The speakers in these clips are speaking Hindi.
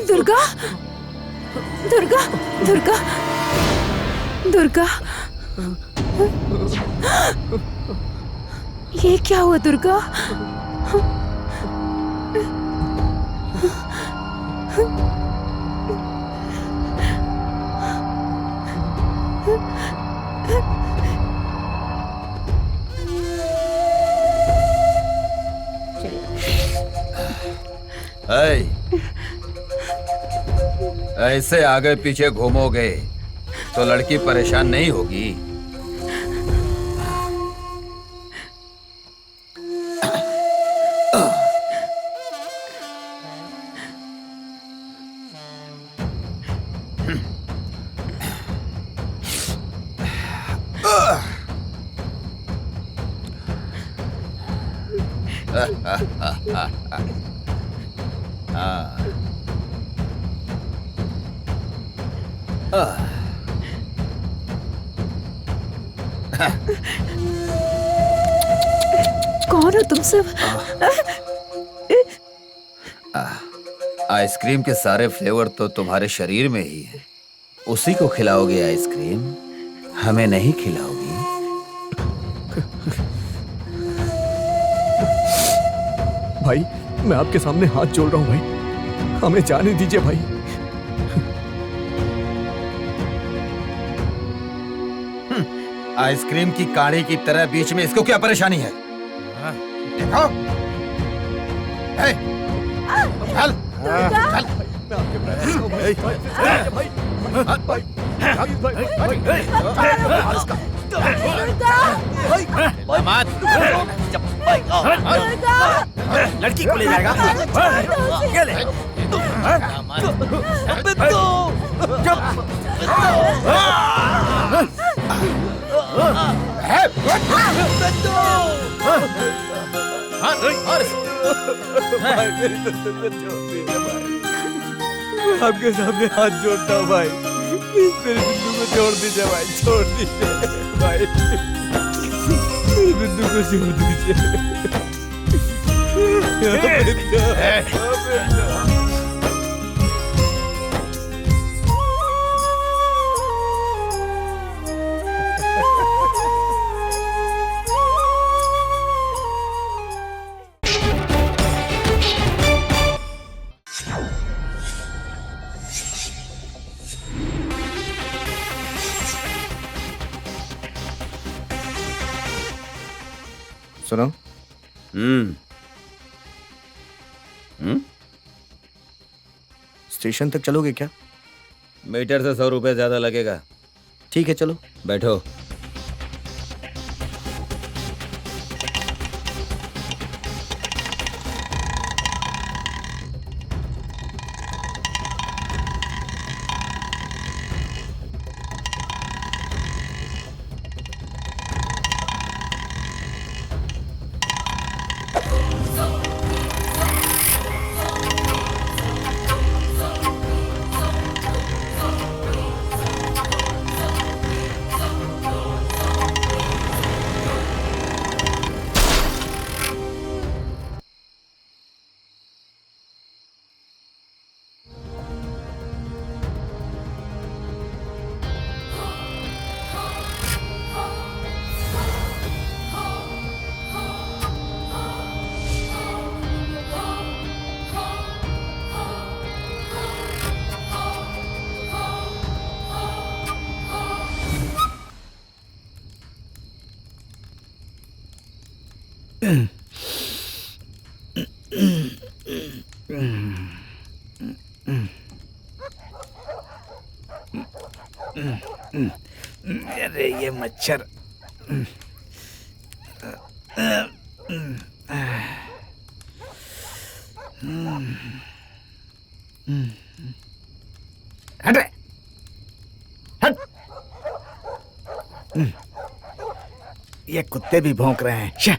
दुर्गा, दुर्गा, दुर्गा, दुर्गा, ये क्या हुआ दुर्गा? ऐसे आगे पीछे घूमोगे तो लड़की परेशान नहीं होगी। कौन हो तुम सब? आइसक्रीम के सारे फ्लेवर तो तुम्हारे शरीर में ही है। उसी को खिलाओगे आइसक्रीम, हमें नहीं खिलाओगी। भाई मैं आपके सामने हाथ जोड़ रहा हूं भाई, हमें जाने दीजिए भाई। आइसक्रीम की काढ़ी की तरह बीच में इसको क्या परेशानी है? देखो, चल, चल। लड़की को ले जाएगा। ये ले। आपके सामने हाथ जोड़ता हूँ भाई, मेरे बिंदु को छोड़ दीजिए भाई, छोड़ दीजिए भाई, मेरे बिंदु को छोड़ दीजिए। सुनो। स्टेशन तक चलोगे क्या? मीटर से 100 रुपए ज्यादा लगेगा। ठीक है चलो। बैठो। अरे ये मच्छर। हट रे, हट। ये कुत्ते भी भौंक रहे हैं। चल।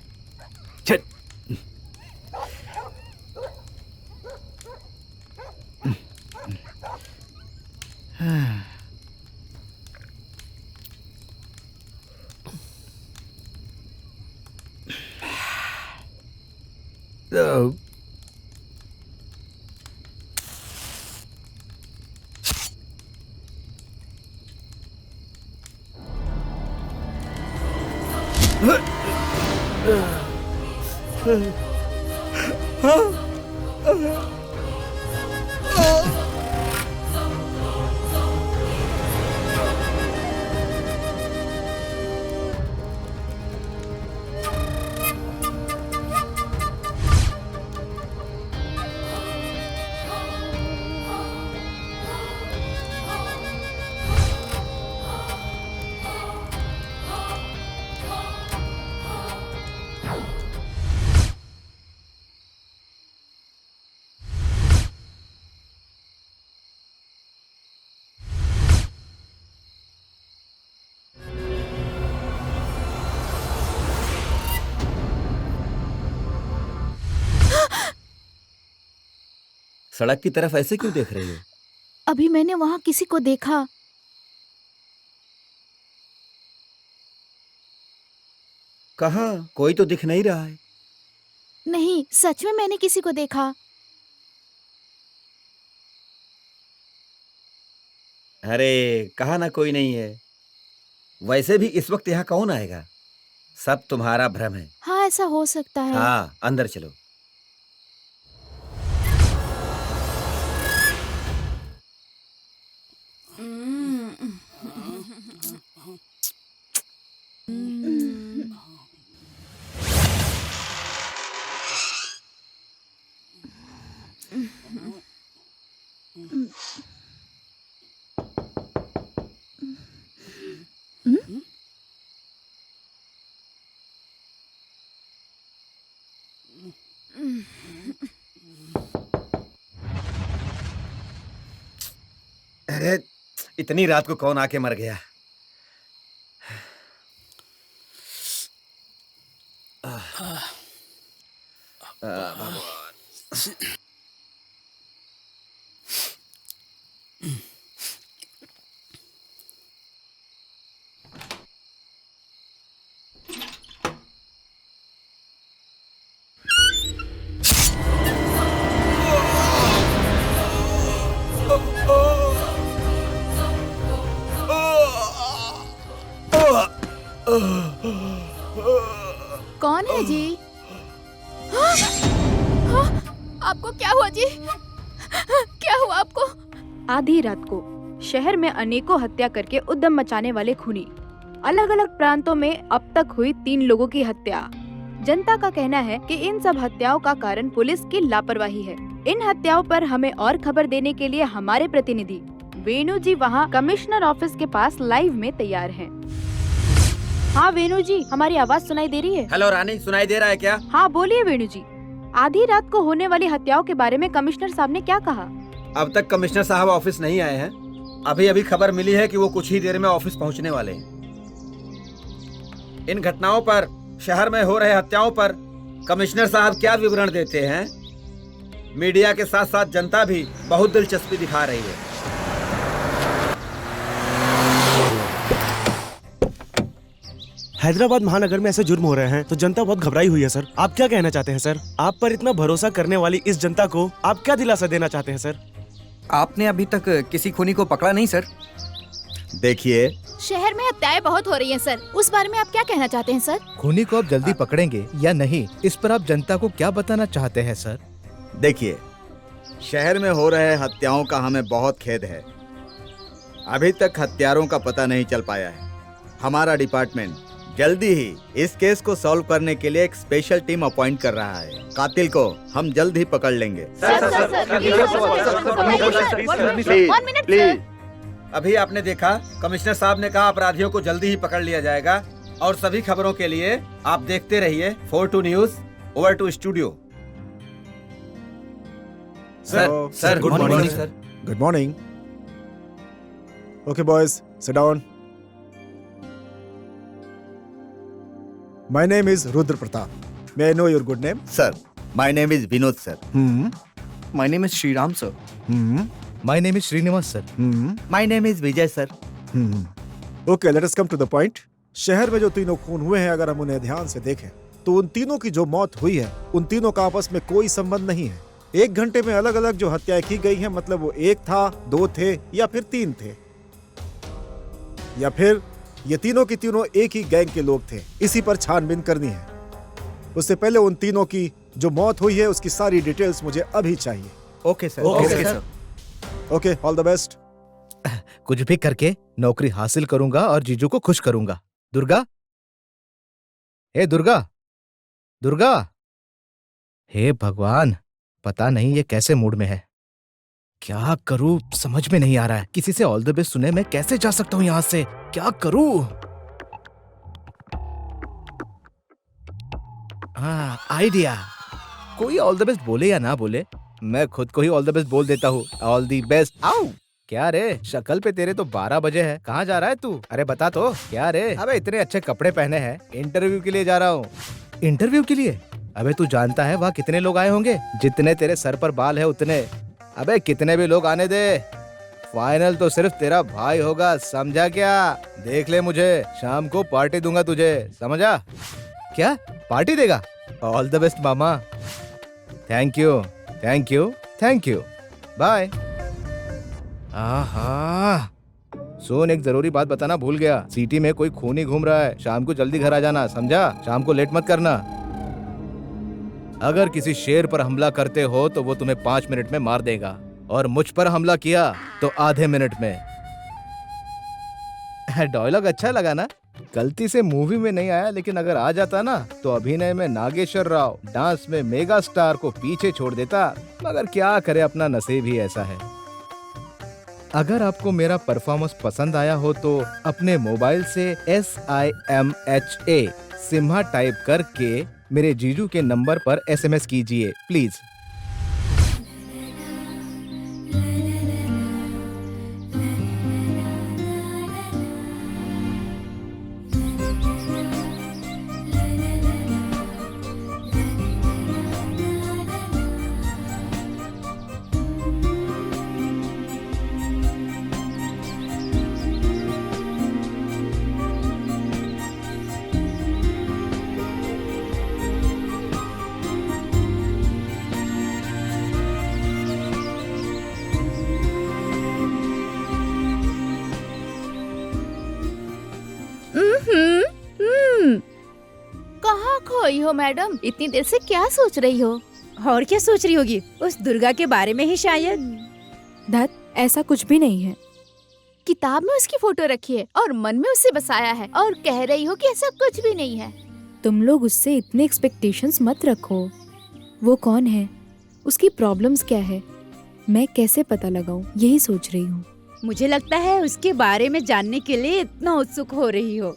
सड़क की तरफ ऐसे क्यों देख रही हो? अभी मैंने वहाँ किसी को देखा। कहाँ? कोई तो दिख नहीं रहा है। नहीं, सच में मैंने किसी को देखा। अरे कहा ना कोई नहीं है। वैसे भी इस वक्त यहाँ कौन आएगा? सब तुम्हारा भ्रम है। हाँ, ऐसा हो सकता है। हाँ, अंदर चलो। अरे इतनी रात को कौन आके मर गया? कौन है जी? हाँ? हाँ? आपको क्या हुआ जी? क्या हुआ आपको? आधी रात को शहर में अनेकों हत्या करके उद्यम मचाने वाले खूनी। अलग अलग प्रांतों में अब तक हुई 3 लोगों की हत्या। जनता का कहना है कि इन सब हत्याओं का कारण पुलिस की लापरवाही है। इन हत्याओं पर हमें और खबर देने के लिए हमारे प्रतिनिधि वेणु जी वहाँ कमिश्नर ऑफिस के पास लाइव में तैयार हैं। हाँ वेणु जी, हमारी आवाज सुनाई दे रही है? हेलो रानी, सुनाई दे रहा है क्या? हाँ बोलिए वेणु जी। आधी रात को होने वाली हत्याओं के बारे में कमिश्नर साहब ने क्या कहा? अब तक कमिश्नर साहब ऑफिस नहीं आए हैं। अभी अभी खबर मिली है कि वो कुछ ही देर में ऑफिस पहुंचने वाले हैं। इन घटनाओं पर, शहर में हो रहे हत्याओं पर कमिश्नर साहब क्या विवरण देते हैं? मीडिया के साथ साथ जनता भी बहुत दिलचस्पी दिखा रही है। हैदराबाद महानगर में ऐसे जुर्म हो रहे हैं तो जनता बहुत घबराई हुई है सर। आप क्या कहना चाहते हैं सर? आप पर इतना भरोसा करने वाली इस जनता को आप क्या दिलासा देना चाहते हैं सर? आपने अभी तक किसी खूनी को पकड़ा नहीं सर? देखिए, शहर में हत्याएं बहुत हो रही हैं सर। उस बारे में आप क्या कहना चाहते हैं सर? खूनी को आप जल्दी पकड़ेंगे या नहीं, इस पर आप जनता को क्या बताना चाहते हैं सर? देखिए, शहर में हो रहे हत्याओं का हमें बहुत खेद है। अभी तक हत्यारों का पता नहीं चल पाया है। हमारा डिपार्टमेंट जल्दी ही इस केस को सॉल्व करने के लिए एक स्पेशल टीम अपॉइंट कर रहा है। कातिल को हम जल्द ही पकड़ लेंगे। प्लीज। अभी आपने देखा, कमिश्नर साहब ने कहा अपराधियों को जल्दी ही पकड़ लिया जाएगा। और सभी खबरों के लिए आप देखते रहिए 42 news. Over to studio. Sir good morning sir. Good morning. Okay, boys, sit down. My name is Rudra Pratap. May I know your good name? सर, my name is Vinod sir. My name is Shriram sir. My name is Srinivas sir. My name is Vijay sir. Okay, let us come to the point. शहर में जो तीनों खून हुए हैं, अगर हम उन्हें ध्यान से देखें तो उन तीनों की जो मौत हुई है उन तीनों का आपस में कोई संबंध नहीं है। 1 घंटे में अलग अलग जो हत्याएं की गई हैं, मतलब वो 1 था, 2 थे या फिर 3 थे, या फिर ये तीनों की तीनों एक ही गैंग के लोग थे। इसी पर छानबीन करनी है। उससे पहले उन तीनों की जो मौत हुई है उसकी सारी डिटेल्स मुझे अभी चाहिए। Okay sir. Okay sir. Okay, all the best. कुछ भी करके नौकरी हासिल करूंगा और जीजू को खुश करूंगा। दुर्गा, हे दुर्गा, दुर्गा, हे भगवान, पता नहीं ये कैसे मूड में है। क्या करूं समझ में नहीं आ रहा है। किसी से ऑल द बेस्ट सुने मैं कैसे जा सकता हूं यहां से? क्या करूं? हाँ, आइडिया। कोई ऑल द बेस्ट बोले या ना बोले, मैं खुद को ही ऑल द बेस्ट बोल देता हूँ। All the best. आओ। क्या रे, शक्ल पे तेरे तो 12 बजे है। कहाँ जा रहा है तू? अरे बता तो। क्या रे? अबे इतने अच्छे कपड़े पहने हैं। इंटरव्यू के लिए जा रहा हूँ। इंटरव्यू के लिए? अबे तू जानता है वहाँ कितने लोग आए होंगे? जितने तेरे सर पर बाल है उतने। अबे कितने भी लोग आने दे, फाइनल तो सिर्फ तेरा भाई होगा, समझा क्या? देख ले मुझे, शाम को पार्टी दूंगा तुझे, समझा? क्या पार्टी देगा? ऑल द बेस्ट मामा। Thank you, thank you, thank you, bye. आहा, सुन, एक जरूरी बात बताना भूल गया। सिटी में कोई खूनी घूम रहा है, शाम को जल्दी घर आ जाना, समझा? शाम को लेट मत करना। अगर किसी शेर पर हमला करते हो तो वो तुम्हें 5 मिनट में मार देगा, और मुझ पर हमला किया तो आधे मिनट में। डायलॉग अच्छा लगा ना? गलती से मूवी में नहीं आया, लेकिन अगर आ जाता ना तो अभिनय में नागेश्वर राव, डांस में मेगा स्टार को पीछे छोड़ देता। मगर क्या करे, अपना नसीब ही ऐसा है। अगर आपको मेरा परफॉर्मेंस पसंद आया हो तो अपने मोबाइल से SIMHA सिम्हा टाइप करके मेरे जीजू के नंबर पर SMS कीजिए प्लीज। कहाँ खोई हो मैडम? इतनी देर से क्या सोच रही हो? और क्या सोच रही होगी? उस दुर्गा के बारे में ही शायद। धत, ऐसा कुछ भी नहीं है। किताब में उसकी फोटो रखी है और मन में उसे बसाया है, और कह रही हो कि ऐसा कुछ भी नहीं है। तुम लोग उससे इतने एक्सपेक्टेशंस मत रखो। वो कौन है, उसकी प्रॉब्लम्स क्या है, मैं कैसे पता लगाऊं, यही सोच रही हूँ। मुझे लगता है उसके बारे में जानने के लिए इतना उत्सुक हो रही हो।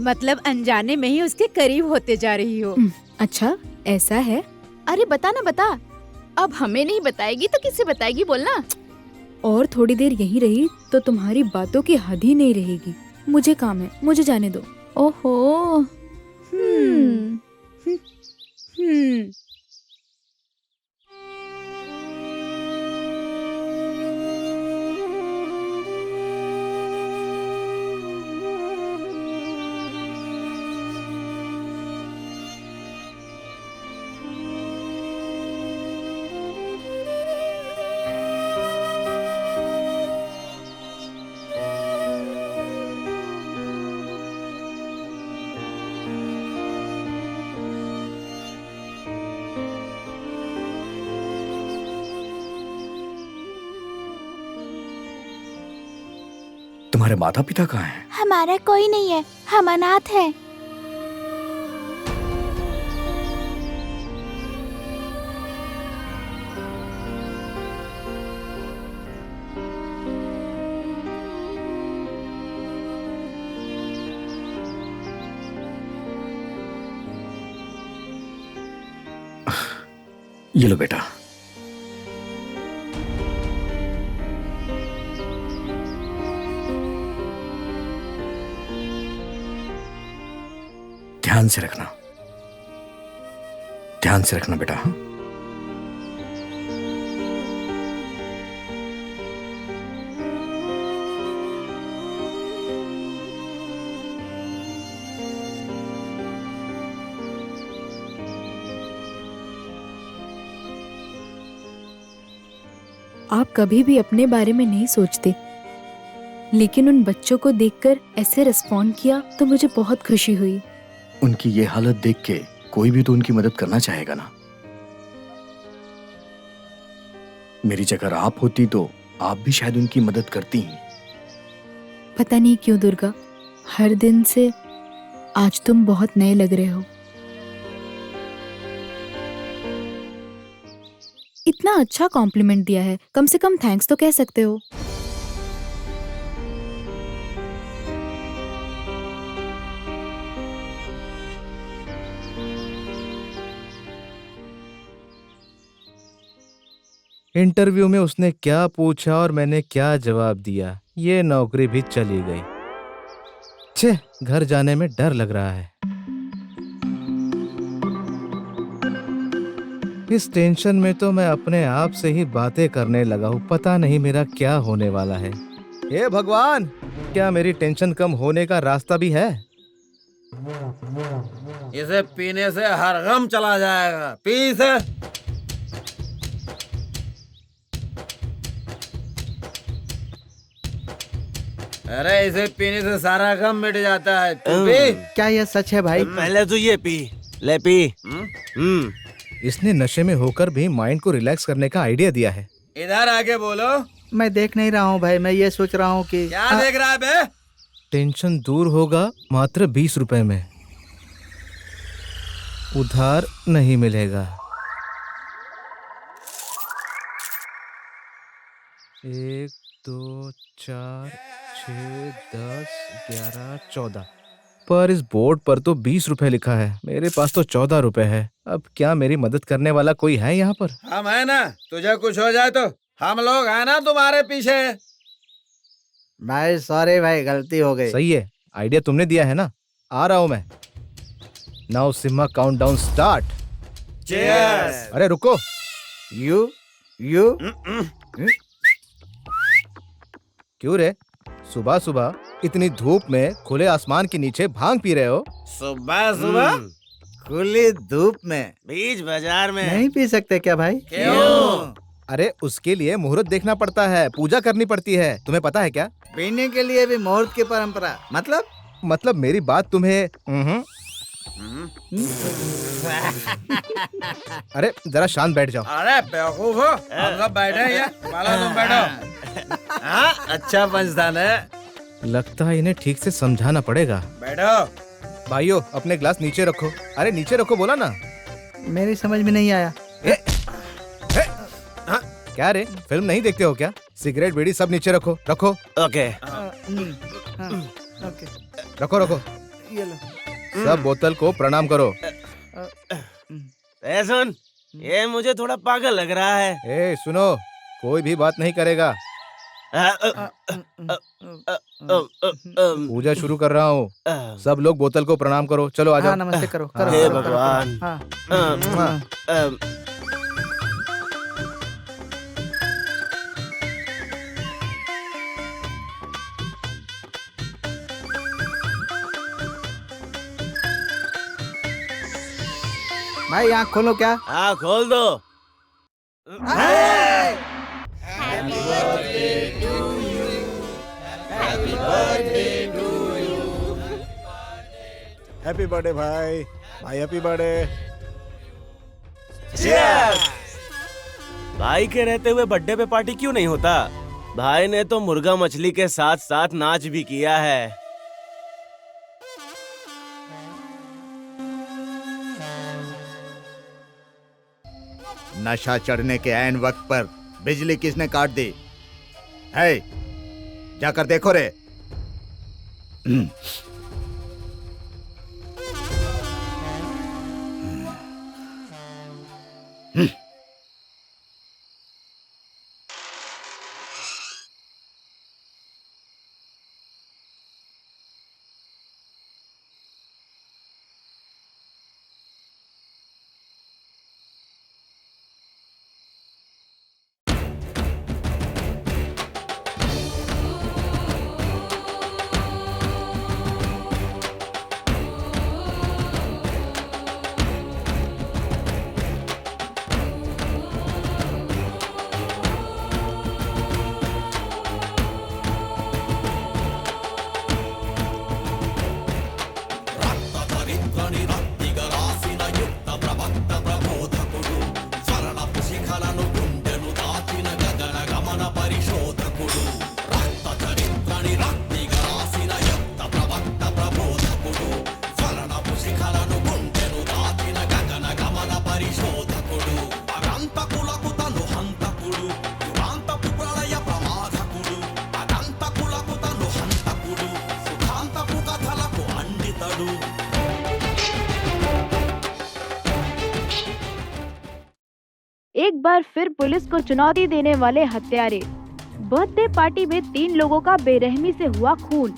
मतलब अनजाने में ही उसके करीब होते जा रही हो। अच्छा, ऐसा है? अरे बता ना, बता। अब हमें नहीं बताएगी तो किसे बताएगी, बोलना। और थोड़ी देर यहीं रही तो तुम्हारी बातों की हद ही नहीं रहेगी। मुझे काम है, मुझे जाने दो। ओहो। तुम्हारे माता पिता कहाँ हैं? हमारा कोई नहीं है, हम अनाथ हैं। ये लो बेटा। ध्यान से रखना, ध्यान से रखना बेटा। हाँ? आप कभी भी अपने बारे में नहीं सोचते, लेकिन उन बच्चों को देखकर ऐसे रिस्पॉन्ड किया तो मुझे बहुत खुशी हुई। उनकी ये हालत देख के कोई भी तो उनकी मदद करना चाहेगा ना। मेरी जगह आप होती तो आप भी शायद उनकी मदद करती ही। पता नहीं क्यों दुर्गा, हर दिन से आज तुम बहुत नए लग रहे हो। इतना अच्छा कॉम्प्लीमेंट दिया है, कम से कम थैंक्स तो कह सकते हो। इंटरव्यू में उसने क्या पूछा और मैंने क्या जवाब दिया, ये नौकरी भी चली गई। छे, घर जाने में डर लग रहा है। इस टेंशन में तो मैं अपने आप से ही बातें करने लगा हूँ। पता नहीं मेरा क्या होने वाला है। हे भगवान, क्या मेरी टेंशन कम होने का रास्ता भी है? इसे पीने से हर गम चला जाएगा। पी इसे। अरे इसे पीने से सारा गम मिट जाता है। तू पी। क्या यह सच है भाई? पहले तो ये पी, ले पी। इसने नशे में होकर भी माइंड को रिलैक्स करने का आइडिया दिया है। इधर आके बोलो। मैं देख नहीं रहा हूँ भाई, मैं ये सोच रहा हूँ कि क्या देख रहा है बे? टेंशन दूर होगा मात्र 20 रुपए में। उधार नहीं मिलेगा। 1 2 4 6 10 11 14 पर इस बोर्ड पर तो 20 रुपए लिखा है। मेरे पास तो 14 रुपए है। अब क्या मेरी मदद करने वाला कोई है यहाँ पर? हम है ना, तुझे कुछ हो जाए तो हम लोग है ना तुम्हारे पीछे। भाई सॉरी भाई, गलती हो गई। सही है, आइडिया तुमने दिया है ना। आ रहा हूँ मैं। Now Simha countdown start. Cheers. अरे रुको। यू क्यों रे, सुबह सुबह इतनी धूप में खुले आसमान के नीचे भांग पी रहे हो? सुबह सुबह खुली धूप में बीच बाजार में नहीं पी सकते क्या भाई? क्यों? अरे उसके लिए मुहूर्त देखना पड़ता है, पूजा करनी पड़ती है। तुम्हें पता है क्या? पीने के लिए भी मुहूर्त की परंपरा। मतलब मेरी बात तुम्हें अरे जरा शांत बैठ जाओ। अरे बेवकूफ हो, हम सब बैठे हैं यहाँ। माला तुम बैठो। हाँ, अच्छा पंचदान है। लगता है इन्हें ठीक से समझाना पड़ेगा। बैठो। भाइयों अपने ग्लास नीचे रखो। अरे नीचे रखो बोला ना। मेरी समझ में नहीं आया। क्या रे, फिल्म नहीं देखते हो क्या? सिगरेट बीड़ी सब नीचे रखो। रखो। ओके। रखो रखो। सब बोतल को प्रणाम करो। ए सुन, ये मुझे थोड़ा पागल लग रहा है। ए सुनो, कोई भी बात नहीं करेगा। पूजा शुरू कर रहा हूँ। सब लोग बोतल को प्रणाम करो। चलो आ जाओ। नमस्ते करो। हे भगवान। भाई आँख खोलो। क्या? हाँ खोल दो। हैप्पी बर्थडे भाई। Happy birthday. भाई के रहते हुए बर्थडे पे पार्टी क्यों नहीं होता? भाई ने तो मुर्गा मछली के साथ साथ नाच भी किया है। नशा चढ़ने के ऐन वक्त पर बिजली किसने काट दी है? जाकर देखो रे। एक बार फिर पुलिस को चुनौती देने वाले हत्यारे। बर्थडे पार्टी में 3 लोगों का बेरहमी से हुआ खून।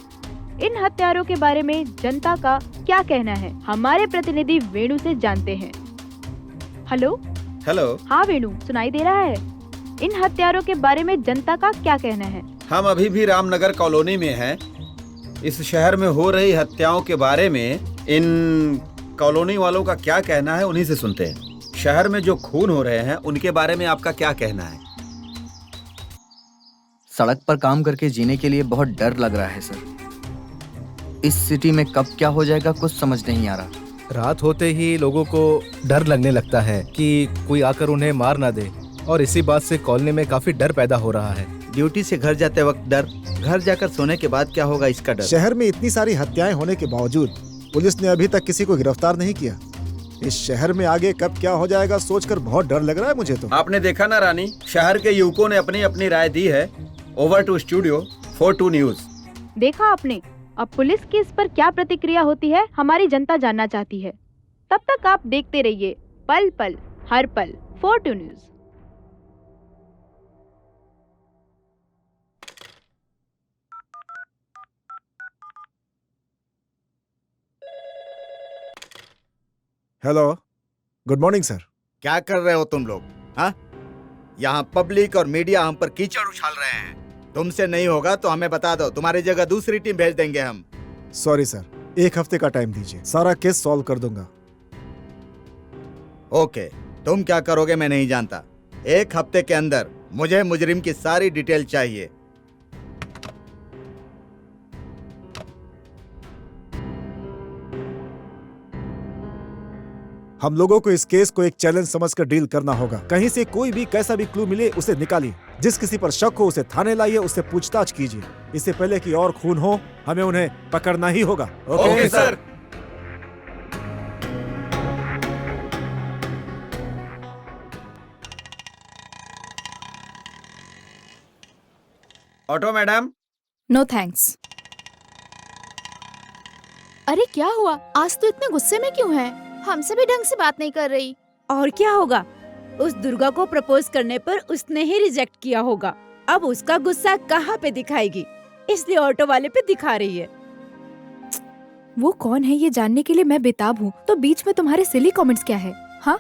इन हत्यारों के बारे में जनता का क्या कहना है, हमारे प्रतिनिधि वेणु से जानते हैं। हेलो। हेलो। हाँ वेणु, सुनाई दे रहा है? इन हत्यारों के बारे में जनता का क्या कहना है? हम अभी भी रामनगर कॉलोनी में हैं। इस शहर में हो रही हत्याओं के बारे में इन कॉलोनी वालों का क्या कहना है, उन्हीं से सुनते हैं। शहर में जो खून हो रहे हैं उनके बारे में आपका क्या कहना है? सड़क पर काम करके जीने के लिए बहुत डर लग रहा है सर। इस सिटी में कब क्या हो जाएगा कुछ समझ नहीं आ रहा। रात होते ही लोगों को डर लगने लगता है कि कोई आकर उन्हें मार ना दे, और इसी बात से कॉलोनी में काफी डर पैदा हो रहा है। ड्यूटी से घर जाते वक्त डर, घर जाकर सोने के बाद क्या होगा इसका डर। शहर में इतनी सारी हत्याएं होने के बावजूद पुलिस ने अभी तक किसी को गिरफ्तार नहीं किया। इस शहर में आगे कब क्या हो जाएगा सोचकर बहुत डर लग रहा है मुझे तो। आपने देखा ना रानी, शहर के युवकों ने अपनी अपनी राय दी है। Over to studio for 2 news. देखा आपने, अब पुलिस की इस पर क्या प्रतिक्रिया होती है हमारी जनता जानना चाहती है। तब तक आप देखते रहिए पल पल हर पल 4 news. Hello, good morning sir. क्या कर रहे हो तुम लोग? हाँ, यहाँ पब्लिक और मीडिया हम पर कीचड़ उछाल रहे हैं। तुमसे नहीं होगा तो हमें बता दो, तुम्हारी जगह दूसरी टीम भेज देंगे हम। सॉरी सर, 1 हफ्ते का टाइम दीजिए, सारा केस सॉल्व कर दूंगा। ओके, तुम क्या करोगे मैं नहीं जानता। 1 हफ्ते के अंदर मुझे मुजरिम की सारी डिटेल चाहिए। हम लोगों को इस केस को एक चैलेंज समझकर डील करना होगा। कहीं से कोई भी कैसा भी क्लू मिले उसे निकालिए। जिस किसी पर शक हो उसे थाने लाइए, उससे पूछताछ कीजिए। इससे पहले कि और खून हो, हमें उन्हें पकड़ना ही होगा। Okay sir. Auto madam. No thanks. अरे क्या हुआ, आज तो इतने गुस्से में क्यों है? हमसे भी ढंग से बात नहीं कर रही। और क्या होगा, उस दुर्गा को प्रपोज करने पर उसने ही रिजेक्ट किया होगा। अब उसका गुस्सा कहाँ पे दिखाएगी, इसलिए ऑटो वाले पे दिखा रही है। वो कौन है ये जानने के लिए मैं बेताब हूँ, तो बीच में तुम्हारे सिली कमेंट्स क्या है? हाँ,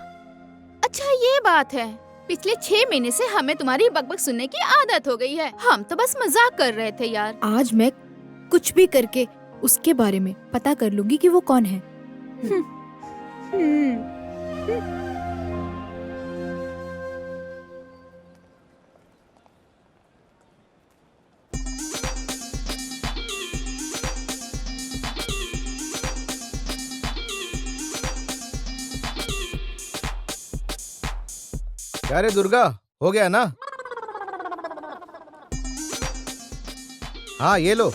अच्छा ये बात है। पिछले 6 महीने से हमें तुम्हारी बकबक सुनने की आदत हो गई है। हम तो बस मजाक कर रहे थे यार। आज मैं कुछ भी करके उसके बारे में पता कर लूंगी कि वो कौन है। क्या रे दुर्गा, हो गया ना? हाँ ये लो।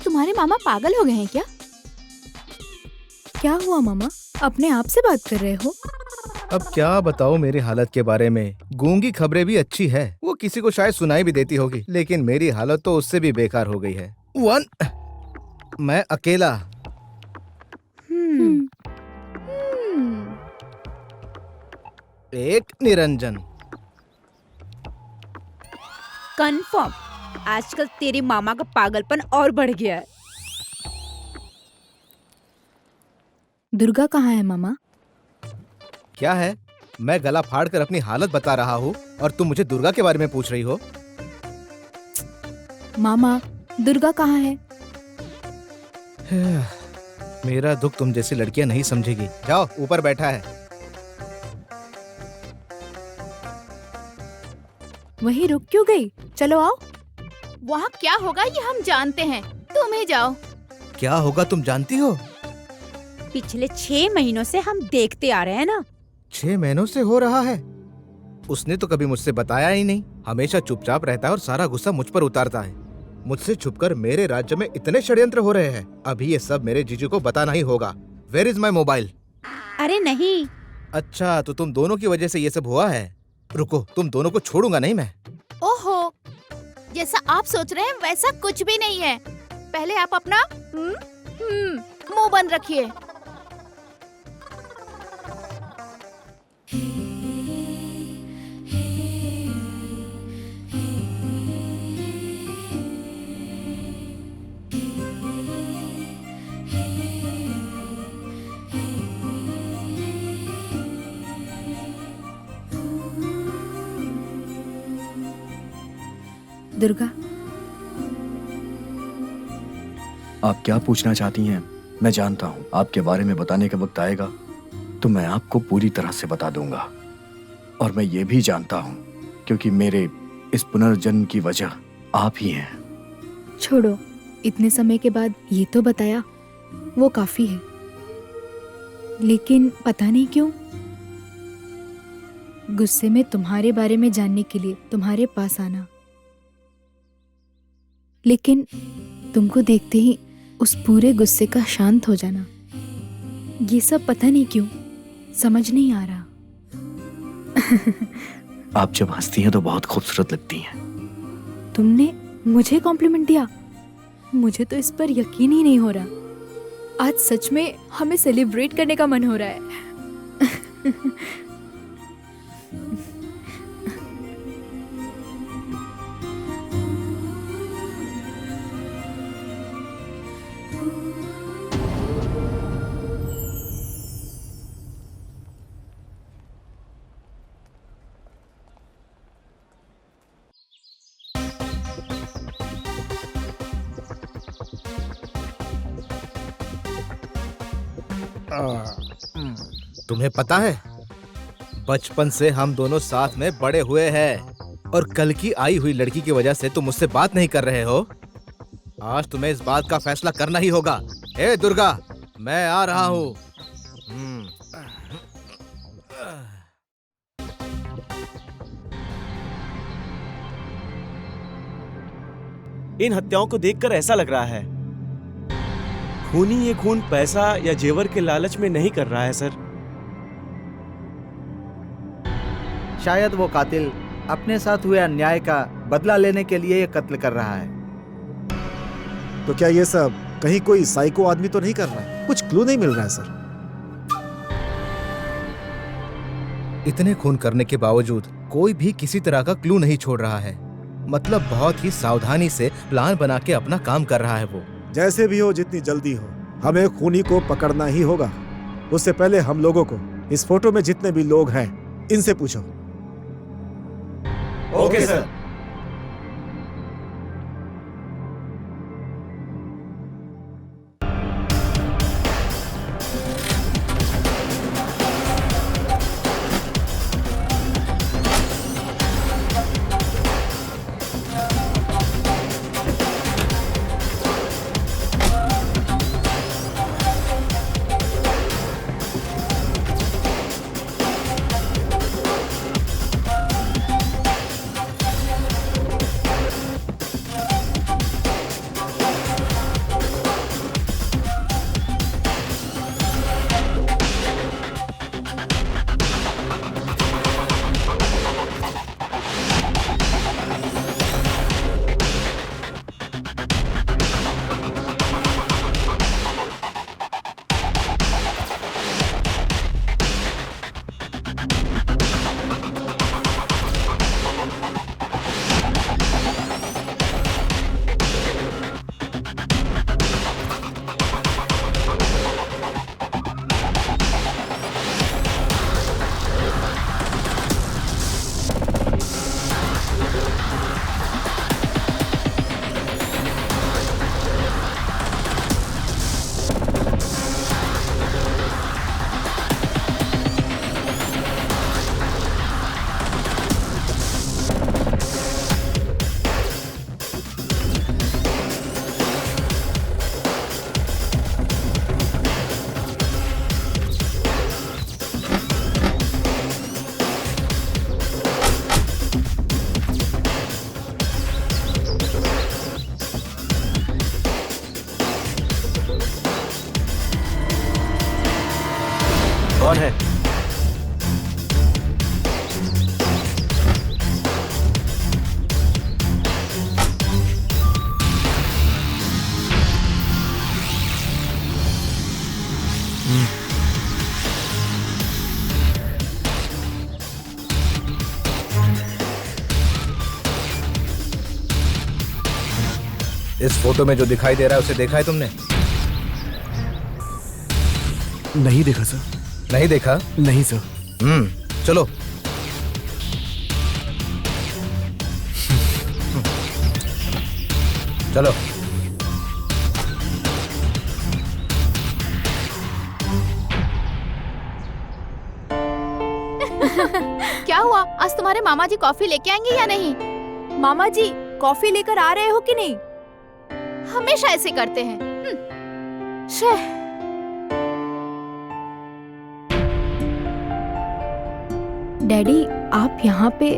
तुम्हारे मामा पागल हो गए हैं क्या? क्या हुआ मामा, अपने आप से बात कर रहे हो? अब क्या बताओ मेरी हालत के बारे में। गूंगी खबरें भी अच्छी है, वो किसी को शायद सुनाई भी देती होगी, लेकिन मेरी हालत तो उससे भी बेकार हो गई है। मैं अकेला। एक निरंजन। कंफर्म, आजकल तेरी मामा का पागलपन और बढ़ गया है। दुर्गा कहाँ है मामा? क्या है, मैं गला फाड़ कर अपनी हालत बता रहा हूँ और तुम मुझे दुर्गा के बारे में पूछ रही हो? मामा, दुर्गा कहाँ है? मेरा दुख तुम जैसी लड़कियां नहीं समझेगी। जाओ, ऊपर बैठा है। वहीं रुक क्यों गई? चलो आओ। वहाँ क्या होगा ये हम जानते हैं, तुम ही जाओ। क्या होगा तुम जानती हो? पिछले 6 महीनों से हम देखते आ रहे हैं ना। 6 महीनों से हो रहा है? उसने तो कभी मुझसे बताया ही नहीं। हमेशा चुपचाप रहता है और सारा गुस्सा मुझ पर उतारता है। मुझसे छुपकर मेरे राज्य में इतने षड्यंत्र हो रहे हैं। अभी ये सब मेरे जीजू को बताना ही होगा। Where is my mobile? अरे नहीं। अच्छा, तो तुम दोनों की वजह से ये सब हुआ है। रुको, तुम दोनों को छोड़ूंगा नहीं मैं। ओहो, जैसा आप सोच रहे हैं वैसा कुछ भी नहीं है। पहले आप अपना मुंह बंद रखिए। दुर्गा, आप क्या पूछना चाहती हैं? मैं जानता हूँ आपके बारे में बताने का वक्त आएगा तो मैं आपको पूरी तरह से बता दूंगा। और मैं ये भी जानता हूँ क्योंकि मेरे इस पुनर्जन्म की वजह आप ही हैं। छोड़ो, इतने समय के बाद ये तो बताया, वो काफी है। लेकिन पता नहीं क्यों गुस्से में तुम्हारे बारे में जानने के लिए तुम्हारे पास आना, लेकिन तुमको देखते ही उस पूरे गुस्से का शांत हो जाना, ये सब पता नहीं क्यों समझ नहीं आ रहा। आप जब हंसती हैं तो बहुत खूबसूरत लगती हैं। तुमने मुझे कॉम्प्लीमेंट दिया? मुझे तो इस पर यकीन ही नहीं हो रहा। आज सच में हमें सेलिब्रेट करने का मन हो रहा है। तुम्हें पता है, बचपन से हम दोनों साथ में बड़े हुए हैं और कल की आई हुई लड़की की वजह से तुम मुझसे बात नहीं कर रहे हो। आज तुम्हें इस बात का फैसला करना ही होगा। हे दुर्गा, मैं आ रहा हूँ। इन हत्याओं को देखकर ऐसा लग रहा है खूनी ये खून पैसा या जेवर के लालच में नहीं कर रहा है सर। शायद वो कातिल अपने साथ हुए अन्याय का बदला लेने के लिए ये कत्ल कर रहा है। तो क्या ये सब कहीं कोई साइको आदमी तो नहीं कर रहा है? कुछ क्लू नहीं मिल रहा है सर। इतने खून करने के बावजूद कोई भी किसी तरह का क्लू नहीं छोड़ रहा है। मतलब बहुत ही सावधानी से प्लान बना के अपना काम कर रहा है वो। जैसे भी हो, जितनी जल्दी हो, हमें खूनी को पकड़ना ही होगा। उससे पहले हम लोगों को इस फोटो में जितने भी लोग हैं इनसे पूछो। Okay sir. कौन है? इस फोटो में जो दिखाई दे रहा है उसे देखा है तुमने? नहीं देखा सर। नहीं देखा? नहीं सर। चलो। चलो। क्या हुआ? आज तुम्हारे मामा जी कॉफी लेके आएंगे या नहीं? मामा जी कॉफी लेकर आ रहे हो कि नहीं? हमेशा ऐसे करते हैं। शह। डैडी आप यहाँ पे?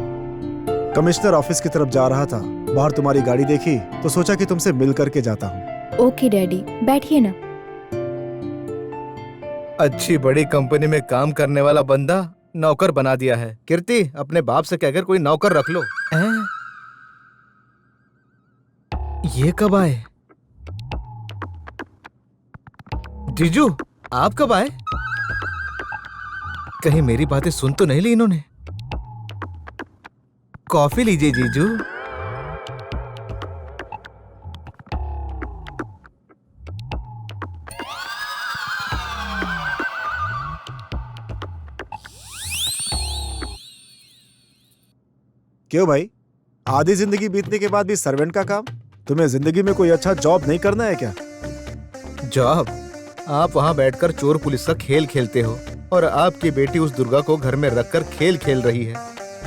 कमिश्नर ऑफिस की तरफ जा रहा था, बाहर तुम्हारी गाड़ी देखी तो सोचा कि तुमसे मिल करके जाता हूँ। ओके डैडी, बैठिए ना। अच्छी बड़ी कंपनी में काम करने वाला बंदा नौकर बना दिया है। कीर्ति, अपने बाप से कहकर कोई नौकर रख लो। ये कब आए? जीजू, आप कब आए? कहीं मेरी बातें सुन तो नहीं ली इन्होंने? कॉफी लीजिए जीजू। क्यों भाई, आधी जिंदगी बीतने के बाद भी सर्वेंट का काम? तुम्हें जिंदगी में कोई अच्छा जॉब नहीं करना है क्या? जॉब? आप वहां बैठकर चोर पुलिस का खेल खेलते हो और आपकी बेटी उस दुर्गा को घर में रखकर खेल खेल रही है।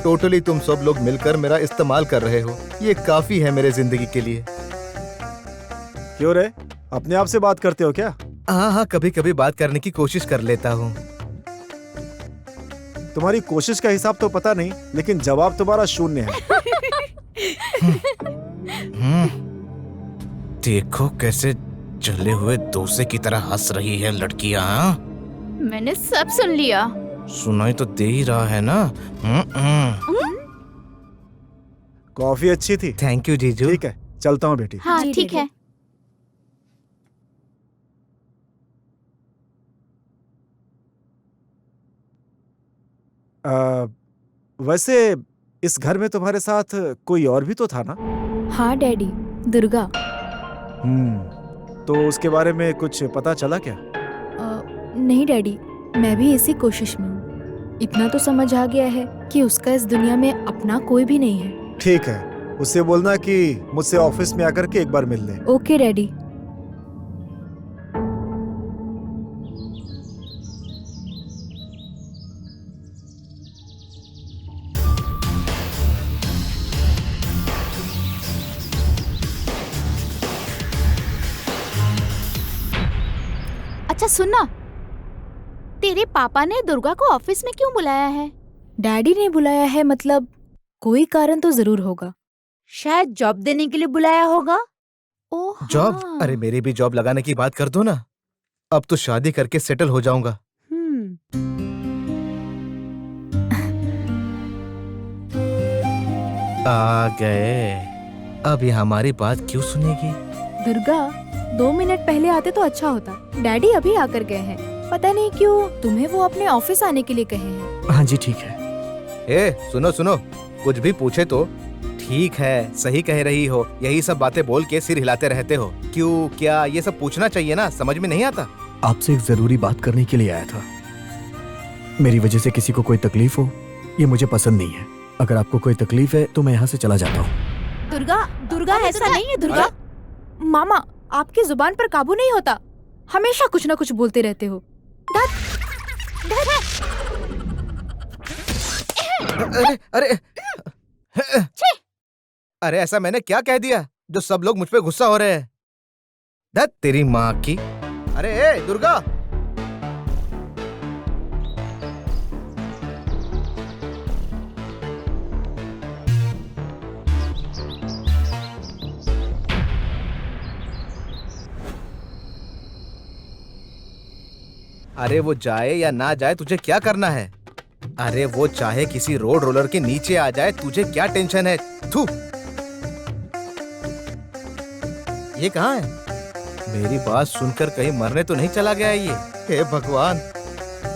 टोटली तुम सब लोग मिलकर मेरा इस्तेमाल कर रहे हो। ये काफी है मेरे जिंदगी के लिए। क्यों रे, अपने आप से बात करते हो क्या? हाँ, कभी कभी बात करने की कोशिश कर लेता हूँ। तुम्हारी कोशिश का हिसाब तो पता नहीं, लेकिन जवाब तुम्हारा शून्य है। देखो कैसे जले हुए डोसे की तरह हंस रही है लड़कियां। मैंने सब सुन लिया। सुनाई तो दे ही रहा है ना। कॉफी अच्छी थी। थैंक यू जीजू। ठीक है, चलता हूँ बेटी। हाँ ठीक है। वैसे इस घर में तुम्हारे साथ कोई और भी तो था ना? हाँ डैडी, दुर्गा। तो उसके बारे में कुछ पता चला क्या? नहीं डैडी, मैं भी इसी कोशिश में हूँ। इतना तो समझ आ गया है कि उसका इस दुनिया में अपना कोई भी नहीं है। ठीक है, उससे बोलना कि मुझसे ऑफिस में आकर के एक बार मिल ले। Okay daddy. अच्छा सुनना, तेरे पापा ने दुर्गा को ऑफिस में क्यों बुलाया है? डैडी ने बुलाया है, मतलब कोई कारण तो जरूर होगा। शायद जॉब देने के लिए बुलाया होगा। ओह जॉब? हाँ। अरे मेरी भी जॉब लगाने की बात कर दो ना। अब तो शादी करके सेटल हो जाऊंगा। आ गए। अब ये हमारी बात क्यों सुनेगी? दुर्गा, 2 मिनट पहले आते तो अच्छा होता। डैडी अभी आकर गए हैं, पता नहीं क्यों तुम्हें वो अपने ऑफिस आने के लिए कहे हैं। हाँ जी ठीक है। ए सुनो सुनो, कुछ भी पूछे तो ठीक है, सही कह रही हो, यही सब बातें बोल के सिर हिलाते रहते हो। क्यों, क्या, ये सब पूछना चाहिए ना, समझ में नहीं आता। आपसे एक जरूरी बात करने के लिए आया था। मेरी वजह से किसी को कोई तकलीफ हो, ये मुझे पसंद नहीं है। अगर आपको कोई तकलीफ है तो मैं यहाँ से चला जाता हूँ। दुर्गा, दुर्गा ऐसा नहीं है दुर्गा। मामा, आपकी जुबान पर काबू नहीं होता, हमेशा कुछ ना कुछ बोलते रहते हो। अरे अरे अरे, ऐसा मैंने क्या कह दिया जो सब लोग मुझ पे गुस्सा हो रहे हैं? धत तेरी माँ की। अरे ए दुर्गा, अरे वो जाए या ना जाए तुझे क्या करना है? अरे वो चाहे किसी रोड रोलर के नीचे आ जाए, तुझे क्या टेंशन है? थू, ये कहाँ है? मेरी बात सुनकर कहीं मरने तो नहीं चला गया ये? हे भगवान,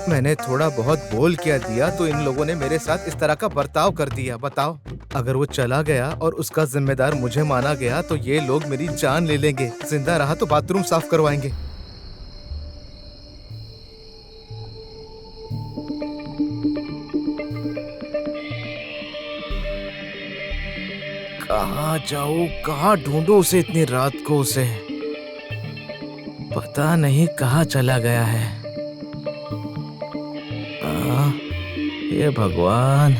मैंने थोड़ा बहुत बोल क्या दिया तो इन लोगों ने मेरे साथ इस तरह का बर्ताव कर दिया। बताओ। अगर वो चला गया और उसका जिम्मेदार मुझे माना गया तो ये लोग मेरी जान ले लेंगे। जिंदा रहा तो बाथरूम साफ करवाएंगे। कहाँ जाऊँ, कहाँ ढूंढूं उसे इतनी रात को? उसे पता नहीं कहाँ चला गया है। ये भगवान,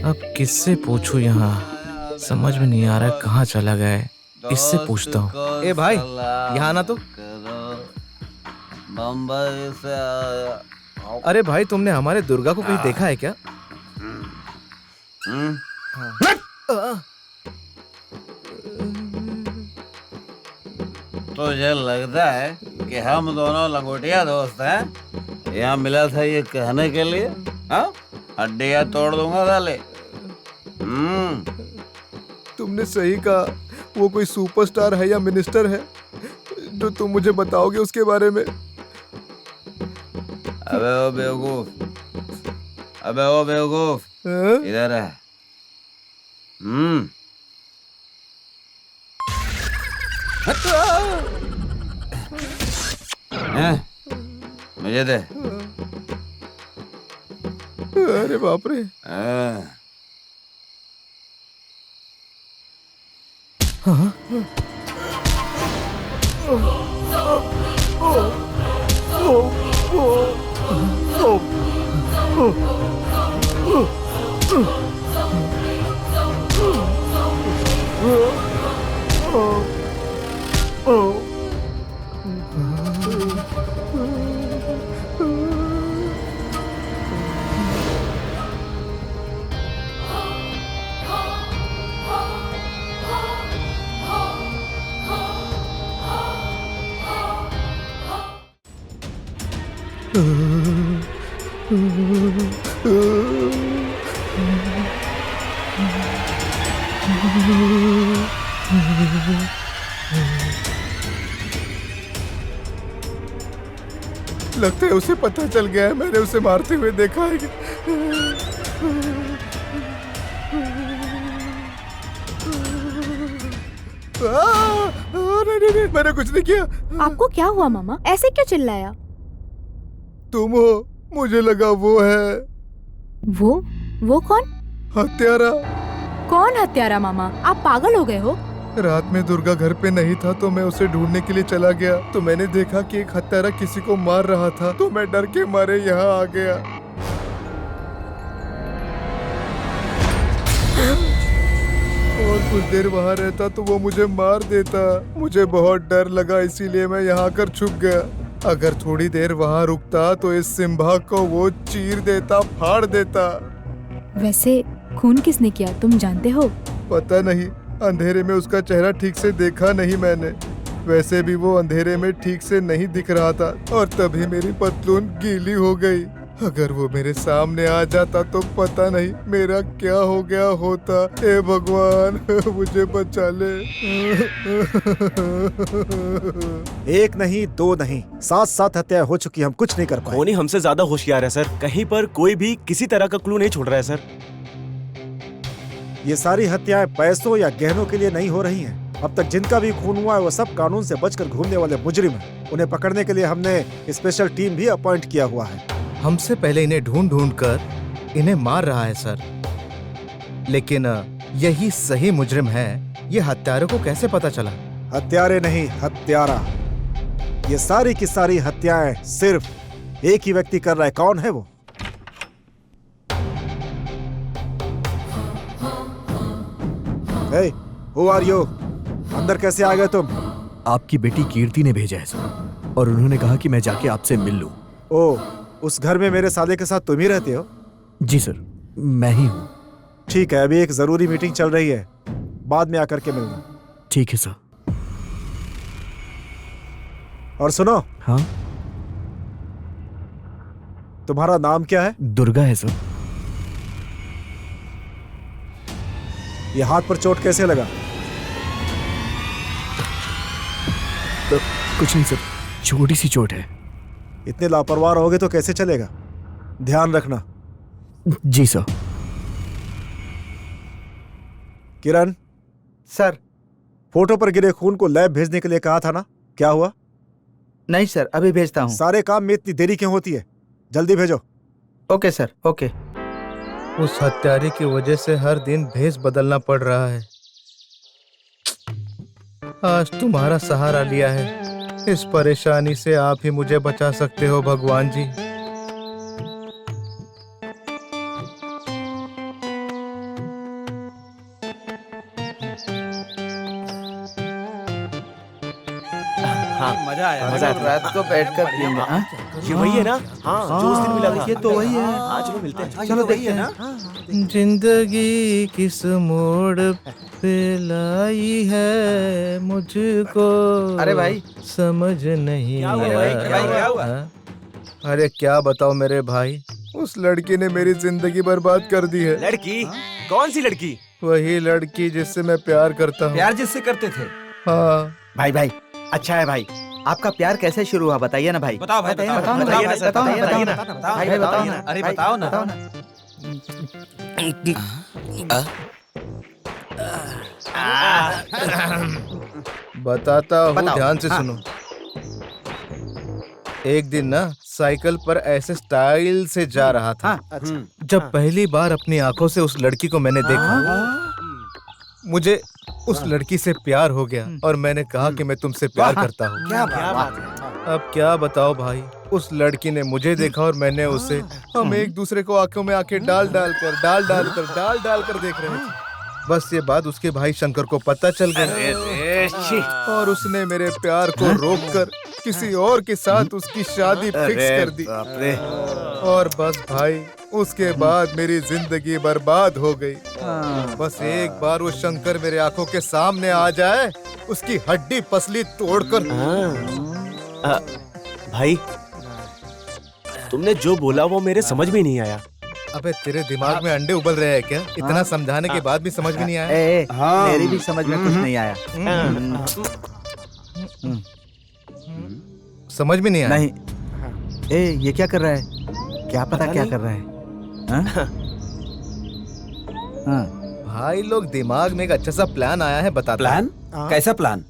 अब किससे पूछूं? यहाँ समझ में नहीं आ रहा है कहाँ चला गया है। इससे पूछता हूँ। ए भाई, यहाँ ना तो। बम्बई से अरे भाई, तुमने हमारे दुर्गा को कहीं देखा है क्या? तुझे लगता है कि हम दोनों लंगोटिया दोस्त हैं? यहाँ मिला था ये कहने के लिए? हाँ, हड्डियाँ तोड़ दूंगा साले। तुमने सही कहा। वो कोई सुपरस्टार है या मिनिस्टर है जो तुम मुझे बताओगे उसके बारे में? अबे ओ बेवकूफ, अबे ओ बेवकूफ, इधर है। मुझे दे। अरे बाप रे। लगता है उसे पता चल गया है। मैंने उसे मारते हुए देखा है। नहीं, मैंने कुछ नहीं किया। आपको क्या हुआ मामा? ऐसे क्यों चिल्लाया? तुम हो, मुझे लगा वो है। वो कौन? हत्यारा। कौन हत्यारा मामा? आप पागल हो गए हो? रात में दुर्गा घर पे नहीं था तो मैं उसे ढूंढने के लिए चला गया तो मैंने देखा कि एक हत्यारा किसी को मार रहा था तो मैं डर के मारे यहाँ आ गया। और कुछ देर वहाँ रहता तो वो मुझे मार देता। मुझे बहुत डर लगा इसीलिए मैं यहाँ आकर छुप गया। अगर थोड़ी देर वहाँ रुकता तो इस सिम्भा को वो चीर देता, फाड़ देता। वैसे खून किसने किया तुम जानते हो? पता नहीं, अंधेरे में उसका चेहरा ठीक से देखा नहीं मैंने। वैसे भी वो अंधेरे में ठीक से नहीं दिख रहा था और तभी मेरी पतलून गीली हो गई। अगर वो मेरे सामने आ जाता तो पता नहीं मेरा क्या हो गया होता। हे भगवान, मुझे बचा ले। एक नहीं, दो नहीं, 7 हत्याएं हो चुकी, हम कुछ नहीं कर पाए। खूनी हमसे ज्यादा होशियार है सर। कहीं पर कोई भी किसी तरह का क्लू नहीं छोड़ रहा है सर। ये सारी हत्याएं पैसों या गहनों के लिए नहीं हो रही हैं। अब तक जिनका भी खून हुआ है वो सब कानून से बचकर घूमने वाले मुजरिम हैं। उन्हें पकड़ने के लिए हमने स्पेशल टीम भी अपॉइंट किया हुआ है। हमसे पहले इन्हें ढूंढ ढूंढ कर इन्हें मार रहा है सर। लेकिन यही सही मुजरिम है। ये हत्यारों को कैसे पता चला? हत्यारे नहीं, हत्यारा। ये सारी की सारी हत्याएं सिर्फ एक ही व्यक्ति कर रहा है। कौन है वो? Hey, who are you? अंदर कैसे आ गए तुम? आपकी बेटी कीर्ति ने भेजा है सर, और उन्होंने कहा कि मैं जाके आपसे मिल लूं। ओह, उस घर में मेरे साले के साथ तुम ही रहते हो? जी सर, मैं ही हूँ। ठीक है, अभी एक जरूरी मीटिंग चल रही है, बाद में आकर के मिलना। ठीक है सर। और सुनो। हाँ? तुम्हारा नाम क्या है? दुर्गा है सर। ये हाथ पर चोट कैसे लगा? तो कुछ नहीं सर, छोटी सी चोट है। इतने लापरवाह रहोगे तो कैसे चलेगा? ध्यान रखना, जी सर। किरण, सर। फोटो पर गिरे खून को लैब भेजने के लिए कहा था ना, क्या हुआ? नहीं सर, अभी भेजता हूँ। सारे काम में इतनी देरी क्यों होती है? जल्दी भेजो। Okay sir, okay. उस हत्यारे की वजह से हर दिन भेष बदलना पड़ रहा है। आज तुम्हारा सहारा लिया है, इस परेशानी से आप ही मुझे बचा सकते हो भगवान जी। हाँ मजा आया। मजा हम रात को बैठकर पिएंगे। हाँ? ये वही है ना? हाँ जो उस दिन मिला था। ये तो वही है। हाँ चलो मिलते हैं। चलो देखते हैं। जिंदगी किस मोड़ पे लाई है मुझको अरे भाई। समझ नहीं क्या हुआ आया। भाई? क्या हुआ? हाँ? अरे क्या बताओ मेरे भाई, उस लड़की ने मेरी जिंदगी बर्बाद कर दी है। लड़की? कौन सी लड़की? वही लड़की जिससे मैं प्यार करता हूँ। प्यार जिससे करते थे? हाँ। भाई अच्छा है भाई। आपका प्यार कैसे शुरू हुआ बताइए ना भाई। बताओ भाई, बताइए बताओ ना, बताओ बताइए ना, ना, बताओ ना, बताइए बताओ ना, ना, भाई बताओ बताओ ना। ना। अरे भाई, बताओ ना। बताओ ना। बताता हूँ, बताओ। ध्यान से हाँ। सुनो। एक दिन ना साइकिल पर ऐसे स्टाइल से जा रहा था। हाँ, अच्छा। जब पहली बार अपनी आंखों से उस लड़की को मैंने देखा, मुझे उस लड़की से प्यार हो गया और मैंने कहा कि मैं तुमसे प्यार करता हूँ। क्या क्या बात बात है। है? अब क्या बताओ भाई, उस लड़की ने मुझे देखा और मैंने उसे। हम एक दूसरे को आंखों में आंखें डाल डाल कर देख रहे थे। बस ये बात उसके भाई शंकर को पता चल गई और उसने मेरे प्यार को रोककर किसी और के साथ उसकी शादी फिक्स कर दी। और बस भाई, उसके बाद मेरी जिंदगी बर्बाद हो गई। बस एक बार वो शंकर मेरे आंखों के सामने आ जाए, उसकी हड्डी पसली तोड़कर। भाई तुमने जो बोला वो मेरे समझ में नहीं आया। अबे तेरे दिमाग में अंडे उबल रहे हैं क्या? इतना समझाने के बाद भी समझ में नहीं आया? मेरी भी समझ में कुछ नहीं आया। समझ में नहीं आया? नहीं। ये क्या कर रहा है? क्या पता क्या कर रहा है? हाँ? भाई लोग दिमाग में एक अच्छा सा प्लान आया है, बताता प्लान? कैसा प्लान?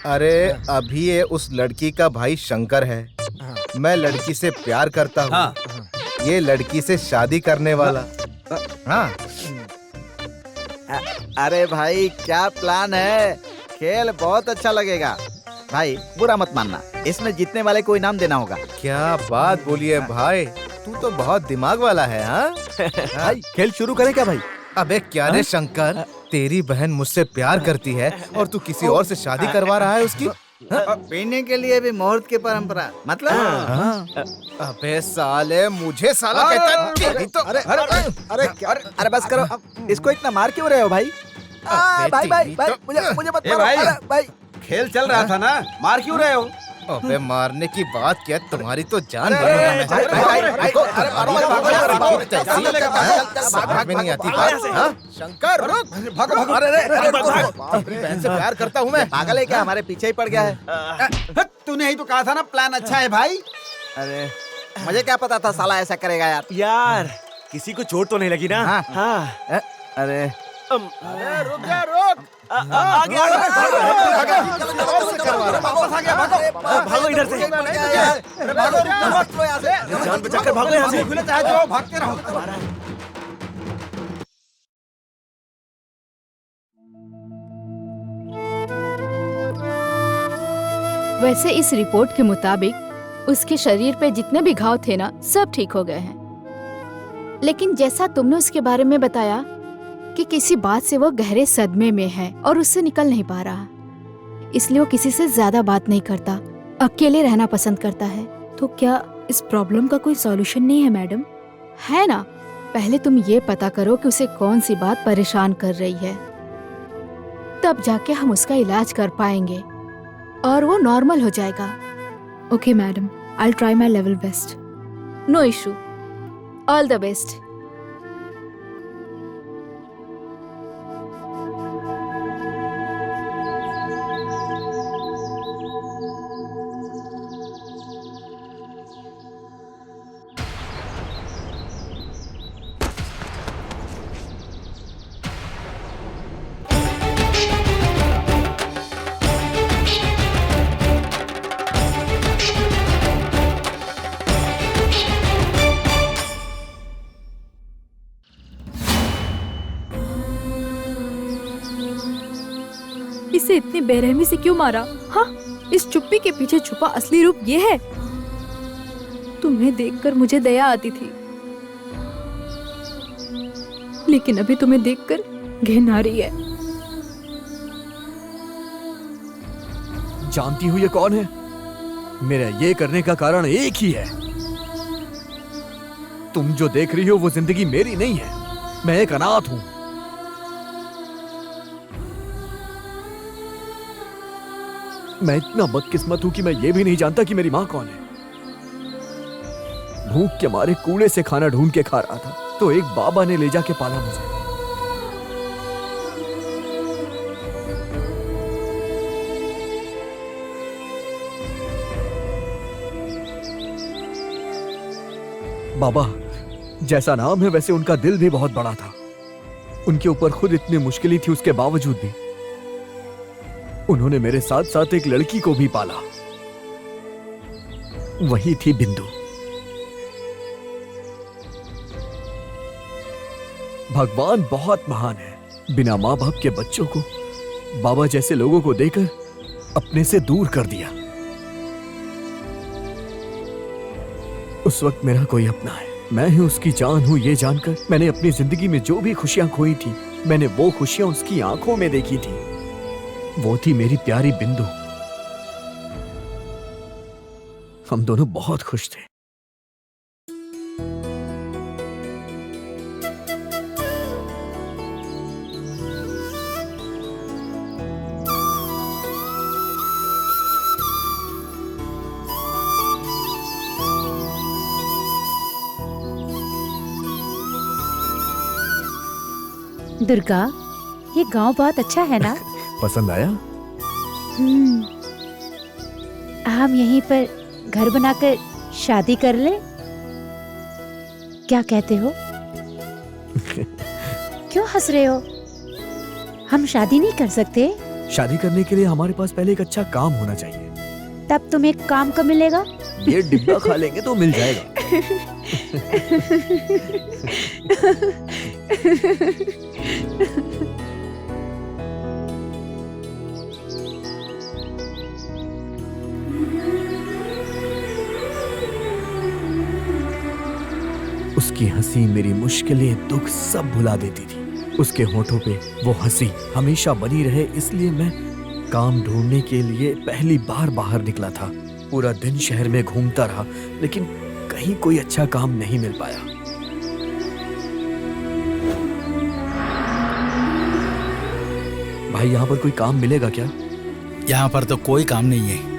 अरे अभी ये उस लड़की का भाई शंकर है, मैं लड़की से प्यार करता हूँ। हाँ। ये लड़की से शादी करने वाला। हाँ। अरे भाई क्या प्लान है? खेल बहुत अच्छा लगेगा। भाई बुरा मत मानना, इसमें जीतने वाले को इनाम देना होगा। क्या बात बोली है भाई, तू तो बहुत दिमाग वाला है। हाँ भाई खेल शुरू करें क्या भाई? अबे क्या रे शंकर, तेरी बहन मुझसे प्यार करती है और तू किसी और से शादी करवा रहा है उसकी? पीने के लिए भी मुहूर्त की परंपरा मतलब। अबे साले, मुझे साला कहता है तो। अरे बस करो, इसको इतना मार क्यों रहे हो भाई? भाई भाई भाई मुझे मत मारो। भाई। अरे, भाई खेल चल रहा था ना, मार क्यों रहे हो? अबे मारने की बात क्या, तुम्हारी तो जान अरे, समझ में नहीं आती बात। शंकर रुक, बहन से प्यार करता हूँ मैं। पागल है क्या? हमारे पीछे ही पड़ गया है। तूने ही तो कहा था ना प्लान अच्छा है भाई। अरे मुझे क्या पता था साला ऐसा करेगा यार। यार किसी को चोट तो नहीं लगी ना? हाँ। हाँ। अरे रुक जा, रुक। आगे भागो इधर से। जान बचाकर भागो यहाँ से। भागते रहो। वैसे इस रिपोर्ट के मुताबिक उसके शरीर पे जितने भी घाव थे ना, सब ठीक हो गए हैं। लेकिन जैसा तुमने उसके बारे में बताया कि किसी बात से वो गहरे सदमे में है और उससे निकल नहीं पा रहा, इसलिए वो किसी से ज्यादा बात नहीं करता, अकेले रहना पसंद करता है। तो क्या इस प्रॉब्लम का कोई सॉल्यूशन नहीं है मैडम? है ना, पहले तुम ये पता करो कि उसे कौन सी बात परेशान कर रही है, तब जाके हम उसका इलाज कर पाएंगे और वो नॉर्मल हो जाएगा। Okay madam, I will try my level best. No issue, all the best. इसे इतनी बेरहमी से क्यों मारा? हाँ, इस चुप्पी के पीछे छुपा असली रूप ये है। तुम्हें देखकर मुझे दया आती थी, लेकिन अभी तुम्हें देखकर घिन आ रही है। जानती हूँ ये कौन है? मेरा ये करने का कारण एक ही है। तुम जो देख रही हो वो जिंदगी मेरी नहीं है। मैं एक अनाथ हूं। मैं इतना बदकिस्मत हूं कि मैं ये भी नहीं जानता कि मेरी माँ कौन है। भूख के मारे कूड़े से खाना ढूंढ के खा रहा था तो एक बाबा ने ले जाके पाला मुझे। बाबा जैसा नाम है वैसे उनका दिल भी बहुत बड़ा था। उनके ऊपर खुद इतनी मुश्किलें थी, उसके बावजूद भी उन्होंने मेरे साथ साथ एक लड़की को भी पाला। वही थी बिंदु। भगवान बहुत महान है। बिना मां बाप के बच्चों को बाबा जैसे लोगों को देकर अपने से दूर कर दिया। उस वक्त मेरा कोई अपना है, मैं ही उसकी जान हूं ये जानकर मैंने अपनी जिंदगी में जो भी खुशियां खोई थी मैंने वो खुशियां उसकी आंखों में देखी थी। वो थी मेरी प्यारी बिंदु। हम दोनों बहुत खुश थे। दुर्गा, ये गांव बहुत अच्छा है ना? पसंद आया? हम यहीं पर घर बनाकर शादी कर ले? क्या कहते हो? क्यों हंस रहे हो? हम शादी नहीं कर सकते? शादी करने के लिए हमारे पास पहले एक अच्छा काम होना चाहिए। तब तुम्हें काम कब मिलेगा? ये डिब्बा खा लेंगे तो मिल जाएगा। उसकी हंसी मेरी मुश्किलें दुख सब भुला देती थी। उसके होठों पे वो हंसी हमेशा बनी रहे इसलिए मैं काम ढूंढने के लिए पहली बार बाहर निकला था। पूरा दिन शहर में घूमता रहा लेकिन कहीं कोई अच्छा काम नहीं मिल पाया। भाई यहाँ पर कोई काम मिलेगा क्या? यहाँ पर तो कोई काम नहीं है।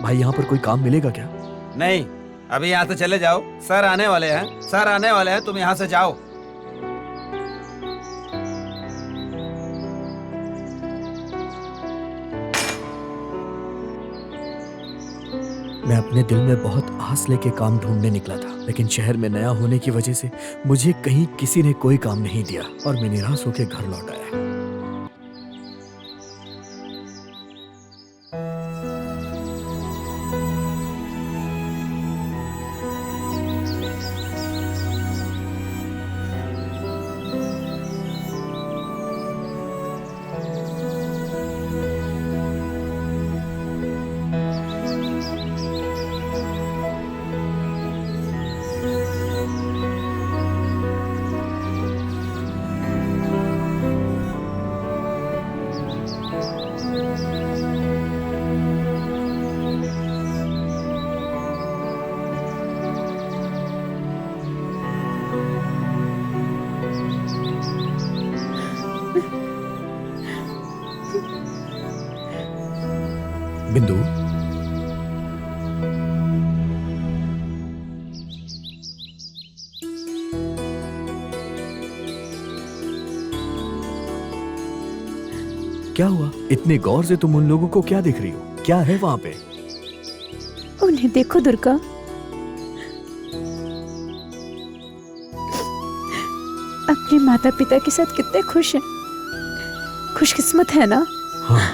भाई यहाँ पर कोई काम मिलेगा क्या? नहीं, अभी यहाँ से चले जाओ। सर आने वाले हैं, सर आने वाले हैं, तुम यहाँ से जाओ। मैं अपने दिल में बहुत आस लेके काम ढूंढने निकला था लेकिन शहर में नया होने की वजह से मुझे कहीं किसी ने कोई काम नहीं दिया और मैं निराश होकर घर लौट आया। बिंदु, क्या हुआ? इतने गौर से तुम उन लोगों को क्या देख रही हो? क्या है वहां पे? उन्हें देखो दुर्गा, अपने माता पिता के साथ कितने खुश हैं, खुशकिस्मत है ना। हाँ।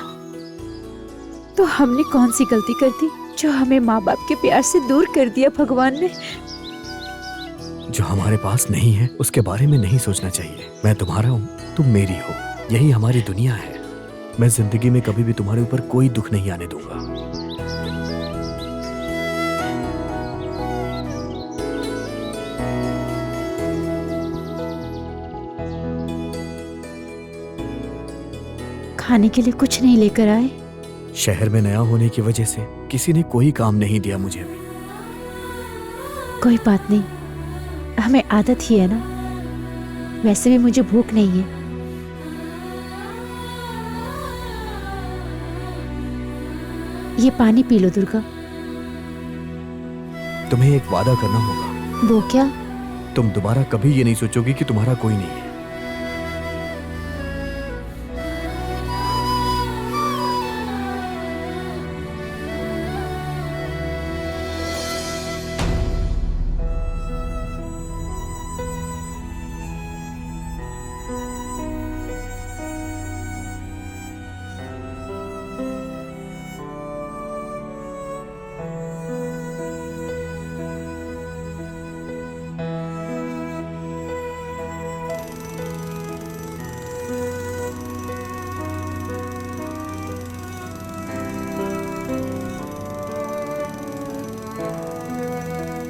तो हमने कौन सी गलती कर दी जो हमें माँ बाप के प्यार से दूर कर दिया भगवान ने। जो हमारे पास नहीं है उसके बारे में नहीं सोचना चाहिए। मैं तुम्हारा हूँ, तुम मेरी हो, यही हमारी दुनिया है। मैं जिंदगी में कभी भी तुम्हारे ऊपर कोई दुख नहीं आने दूंगा। खाने के लिए कुछ नहीं लेकर आए? शहर में नया होने की वजह से किसी ने कोई काम नहीं दिया मुझे अभी। कोई बात नहीं, हमें आदत ही है ना। वैसे भी मुझे भूख नहीं है। ये पानी पी लो दुर्गा। तुम्हें एक वादा करना होगा। वो क्या? तुम दोबारा कभी ये नहीं सोचोगी कि तुम्हारा कोई नहीं है।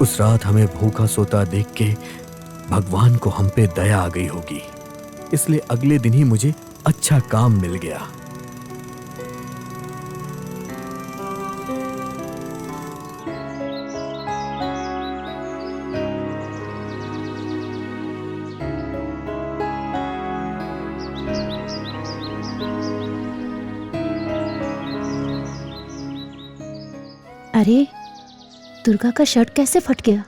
उस रात हमें भूखा सोता देख के भगवान को हम पे दया आ गई होगी, इसलिए अगले दिन ही मुझे अच्छा काम मिल गया। अरे दुर्गा का शर्ट कैसे फट गया?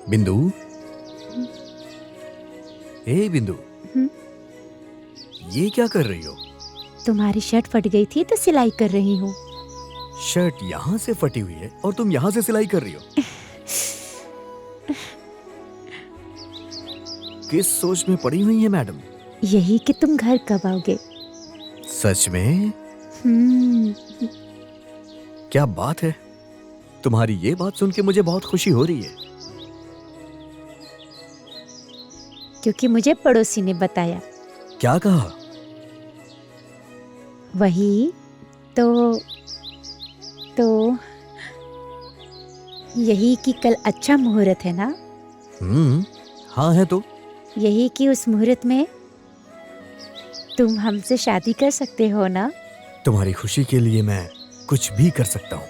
बिंदु, ए बिंदु, ये क्या कर रही हो? तुम्हारी शर्ट फट गई थी तो सिलाई कर रही हूँ। शर्ट यहाँ से फटी हुई है और तुम यहाँ से सिलाई कर रही हो? किस सोच में पड़ी हुई है मैडम? यही कि तुम घर कब आओगे। सच में? क्या बात है, तुम्हारी ये बात सुन के मुझे बहुत खुशी हो रही है। क्योंकि मुझे पड़ोसी ने बताया। क्या कहा? वही तो यही कि कल अच्छा मुहूर्त है ना। हाँ है तो। यही कि उस मुहूर्त में तुम हमसे शादी कर सकते हो ना। तुम्हारी खुशी के लिए मैं कुछ भी कर सकता हूँ।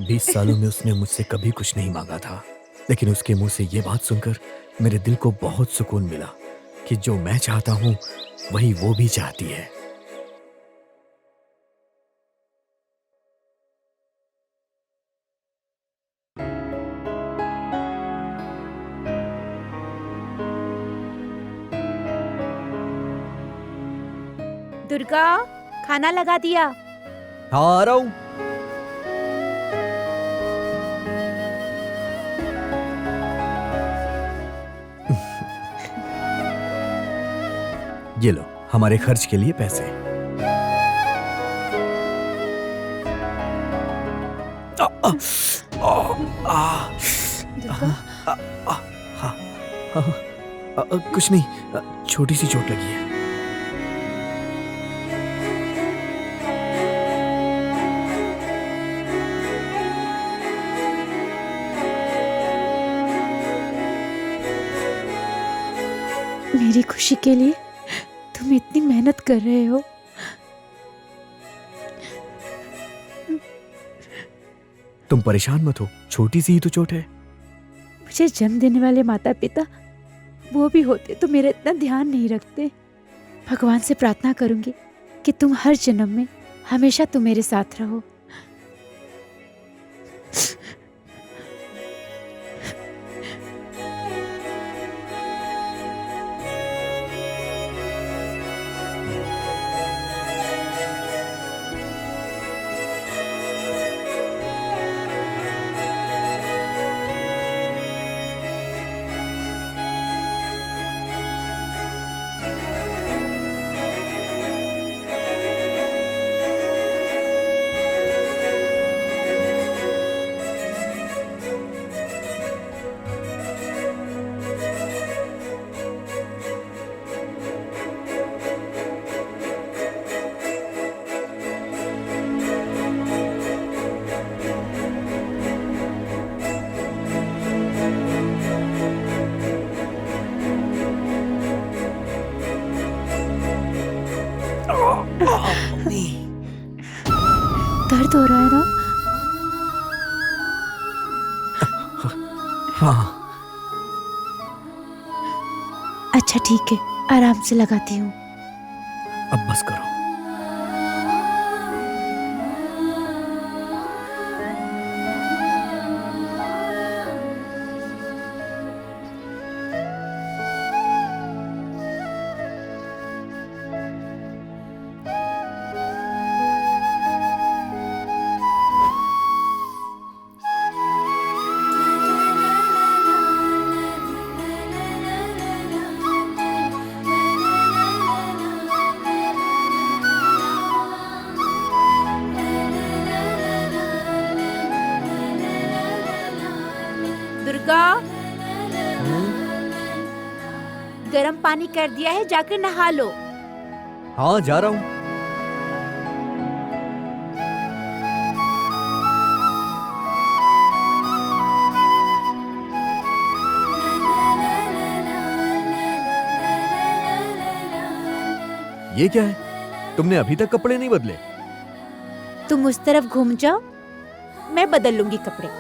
20 सालों में उसने मुझसे कभी कुछ नहीं मांगा था, लेकिन उसके मुंह से ये बात सुनकर मेरे दिल को बहुत सुकून मिला कि जो मैं चाहता हूँ वही वो भी चाहती है। दुर्गा, खाना लगा दिया। हाँ आ रहा हूँ। ये लो हमारे खर्च के लिए पैसे। कुछ नहीं, छोटी सी चोट लगी है। मेरी खुशी के लिए तुम इतनी मेहनत कर रहे हो। तुम परेशान मत हो, छोटी सी ही तो चोट है। मुझे जन्म देने वाले माता पिता वो भी होते तो मेरा इतना ध्यान नहीं रखते। भगवान से प्रार्थना करूंगी कि तुम हर जन्म में हमेशा तुम मेरे साथ रहो। दर्द हो रहा है ना? हाँ। अच्छा ठीक है, आराम से लगाती हूँ। अब बस करो। दुर्गा, गरम पानी कर दिया है, जाकर नहा लो। हाँ, जा रहा हूँ। ये क्या है? तुमने अभी तक कपड़े नहीं बदले? तुम उस तरफ घूम जाओ, मैं बदल लूंगी कपड़े।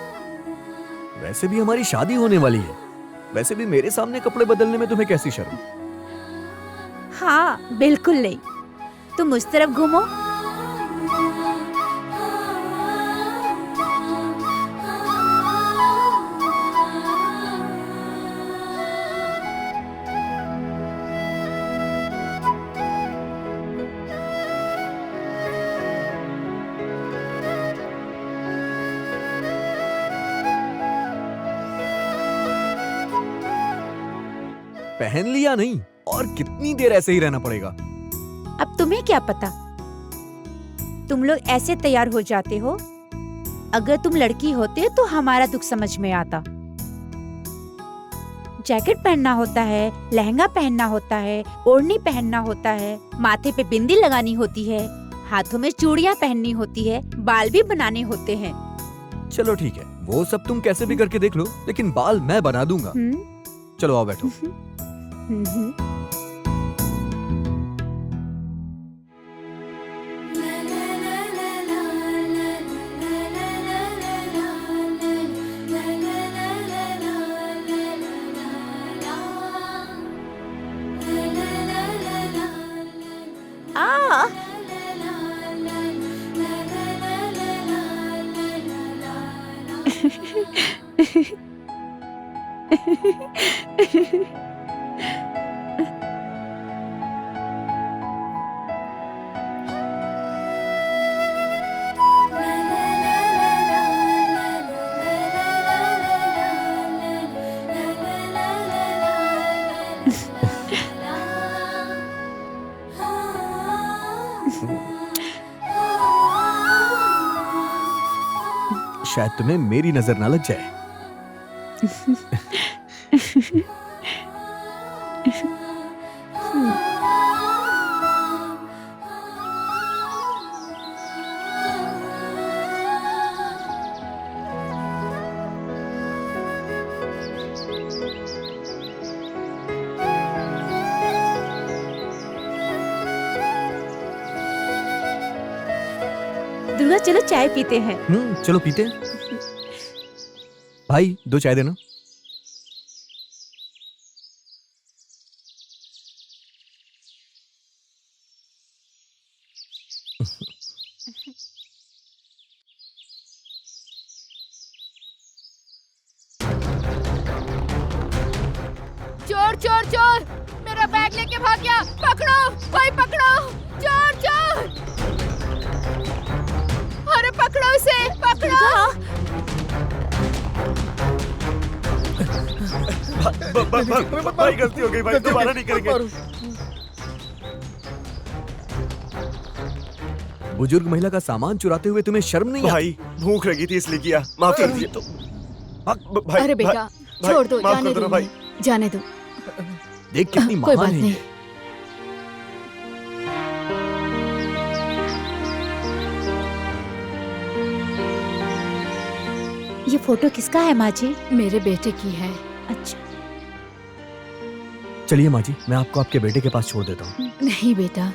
वैसे भी हमारी शादी होने वाली है। वैसे भी मेरे सामने कपड़े बदलने में तुम्हें कैसी शर्म? हाँ बिल्कुल नहीं, तुम उस तरफ घूमो। पहन लिया नहीं, और कितनी देर ऐसे ही रहना पड़ेगा? अब तुम्हें क्या पता, तुम लोग ऐसे तैयार हो जाते हो। अगर तुम लड़की होते तो हमारा दुख समझ में आता। जैकेट पहनना होता है, लहंगा पहनना होता है, ओढ़नी पहनना होता है, माथे पे बिंदी लगानी होती है, हाथों में चूड़ियां पहननी होती है, बाल भी बनाने होते हैं। चलो ठीक है, वो सब तुम कैसे भी करके देख लो, लेकिन बाल मैं बना दूंगा। चलो आओ बैठो। शायद तुम्हें मेरी नजर ना लग जाए। चलो चलो चाय पीते हैं। चलो पीते हैं। भाई 2 चाय देना। चोर चोर चोर, मेरा बैग लेके भाग गया, पकड़ो, कोई पकड़ो, चोर चोर, अरे पकड़ो उसे, पकड़ो। भाई गलती हो गई भाई, दोबारा नहीं करेंगे। बुजुर्ग महिला का सामान चुराते हुए तुम्हें शर्म नहीं भाई भूख लगी थी इसलिए किया, माफ कर दीजिए। तो भाई, अरे बेटा छोड़ दो, माफ जाने कर दो दो, भाई। जाने दो, देख कितनी कोई बात महान है नहीं। ये। ये फोटो किसका है माँ जी? मेरे बेटे की है। अच्छा चलिए माँ जी, मैं आपको आपके बेटे के पास छोड़ देता हूँ। नहीं बेटा,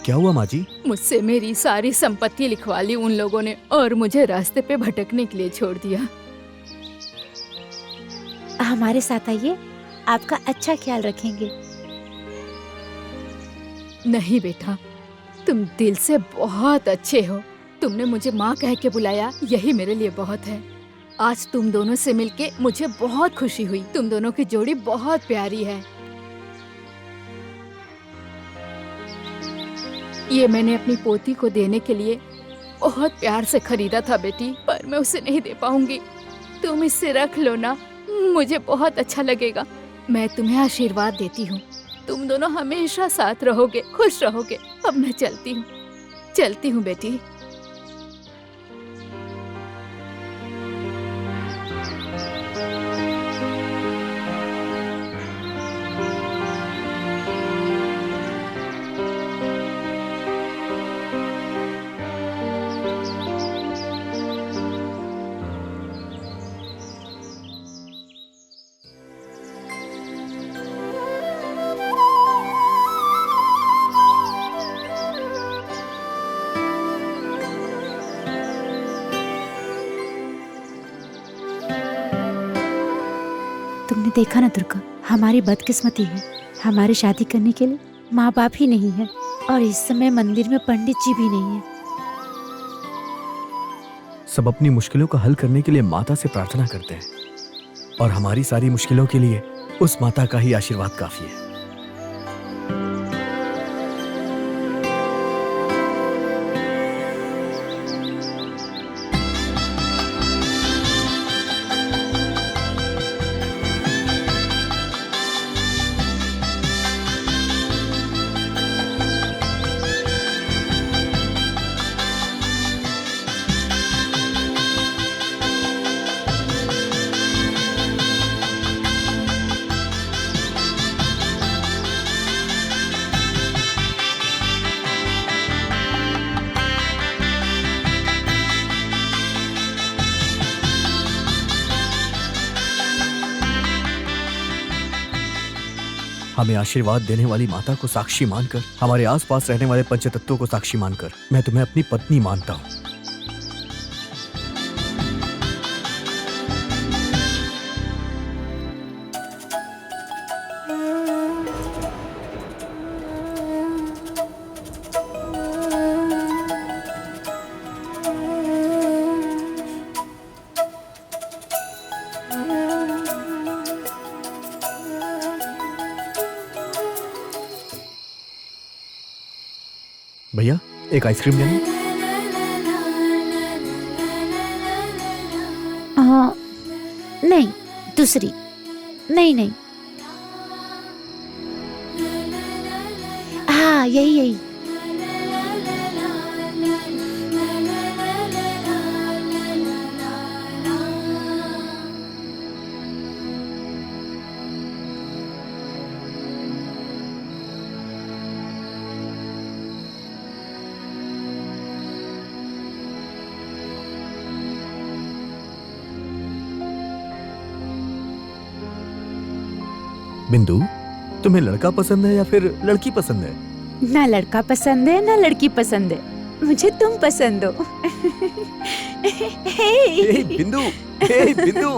क्या हुआ माँ जी? मुझसे मेरी सारी संपत्ति लिखवा ली उन लोगों ने और मुझे रास्ते पे भटकने के लिए छोड़ दिया। हमारे साथ आइए, आपका अच्छा ख्याल रखेंगे। नहीं बेटा, तुम दिल से बहुत अच्छे हो। तुमने मुझे माँ कह के बुलाया, यही मेरे लिए बहुत है। आज तुम दोनों से मिलके मुझे बहुत खुशी हुई। तुम दोनों की जोड़ी बहुत प्यारी है। ये मैंने अपनी पोती को देने के लिए बहुत प्यार से खरीदा था बेटी, पर मैं उसे नहीं दे पाऊंगी। तुम इसे रख लो ना, मुझे बहुत अच्छा लगेगा। मैं तुम्हें आशीर्वाद देती हूँ, तुम दोनों हमेशा साथ रहोगे, खुश रहोगे। अब मैं चलती हूँ बेटी। तुमने देखा ना दुर्गा, हमारी बदकिस्मती है। हमारी शादी करने के लिए माँ बाप ही नहीं है और इस समय मंदिर में पंडित जी भी नहीं है। सब अपनी मुश्किलों का हल करने के लिए माता से प्रार्थना करते हैं और हमारी सारी मुश्किलों के लिए उस माता का ही आशीर्वाद काफी है। हमें आशीर्वाद देने वाली माता को साक्षी मानकर, हमारे आसपास रहने वाले पंचतत्वों को साक्षी मानकर, मैं तुम्हें अपनी पत्नी मानता हूँ। भैया एक आइसक्रीम लेना। नहीं, दूसरी। नहीं। हाँ यही। बिंदु, तुम्हें लड़का पसंद है या फिर लड़की पसंद है? ना लड़का पसंद है ना लड़की पसंद है। मुझे तुम पसंद हो। ए बिंदु, ए बिंदु,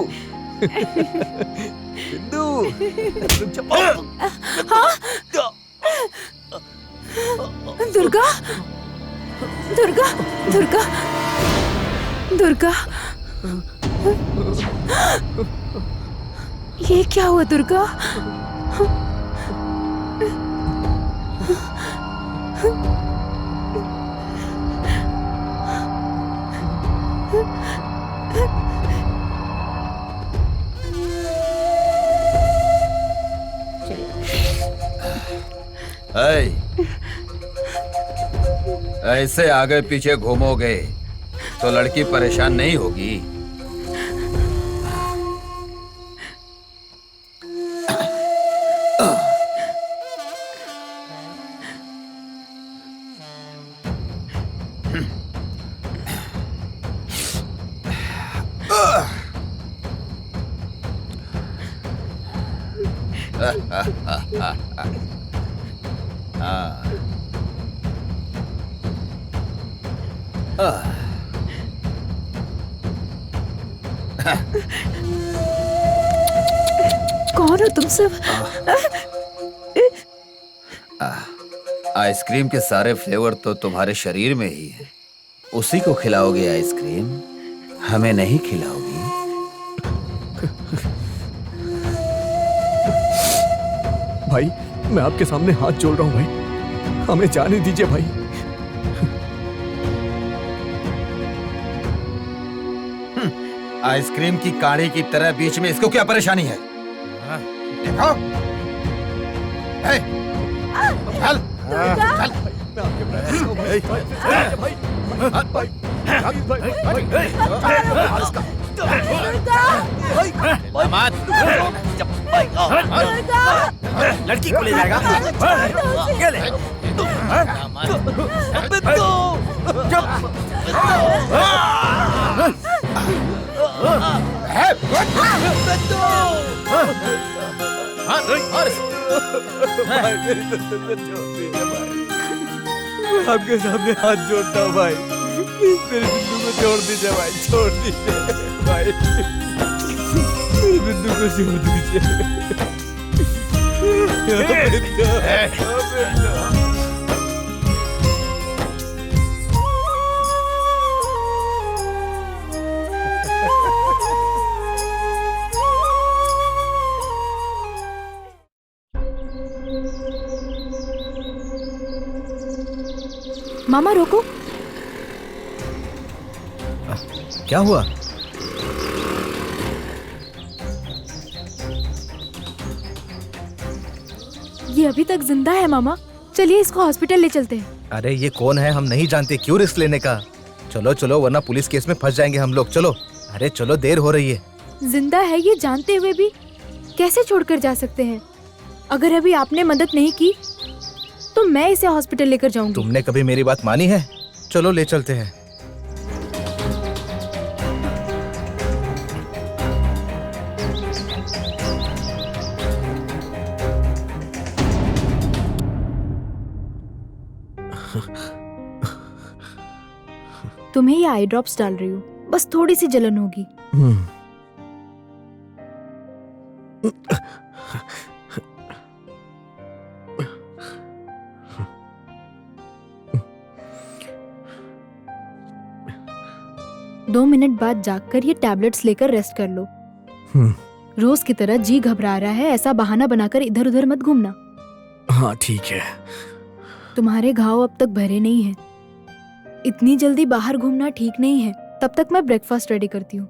बिंदु, दुर्गा, दुर्गा, दुर्गा, दुर्गा, ये क्या हुआ दुर्गा? ऐसे आगे पीछे घूमोगे तो लड़की परेशान नहीं होगी। कौन हो तुम सब? आइसक्रीम के सारे फ्लेवर तो तुम्हारे शरीर में ही है। उसी को खिलाओगे आइसक्रीम, हमें नहीं खिलाओगी। भाई मैं आपके सामने हाथ जोड़ रहा हूँ भाई, हमें जाने दीजिए भाई। आइसक्रीम की काढ़ी की तरह बीच में इसको क्या परेशानी है? देखो, ए, चल, चल। लड़की को ले जाएगा। ये ले। आपके सामने हाथ जोड़ता हूँ भाई, मेरे बिंदु को छोड़ दीजिए भाई, छोड़ दीजिए भाई, मेरे बिंदु को छोड़ दीजिए। मामा रोको। क्या हुआ? ये अभी तक जिंदा है मामा, चलिए इसको हॉस्पिटल ले चलते हैं। अरे ये कौन है हम नहीं जानते, क्यों रिस्क लेने का? चलो चलो वरना पुलिस केस में फंस जाएंगे हम लोग। चलो, अरे चलो देर हो रही है। जिंदा है ये जानते हुए भी कैसे छोड़कर जा सकते हैं? अगर अभी आपने मदद नहीं की तो मैं इसे हॉस्पिटल लेकर जाऊंगी। तुमने कभी मेरी बात मानी है? चलो ले चलते हैं। तुम्हें ये आई ड्रॉप्स डाल रही हूँ, बस थोड़ी सी जलन होगी। दो मिनट बाद जागकर ये टैबलेट्स लेकर रेस्ट कर लो। रोज की तरह जी घबरा रहा है ऐसा बहाना बनाकर इधर उधर मत घूमना। हाँ ठीक है। तुम्हारे घाव अब तक भरे नहीं हैं। इतनी जल्दी बाहर घूमना ठीक नहीं है। तब तक मैं ब्रेकफास्ट रेडी करती हूँ।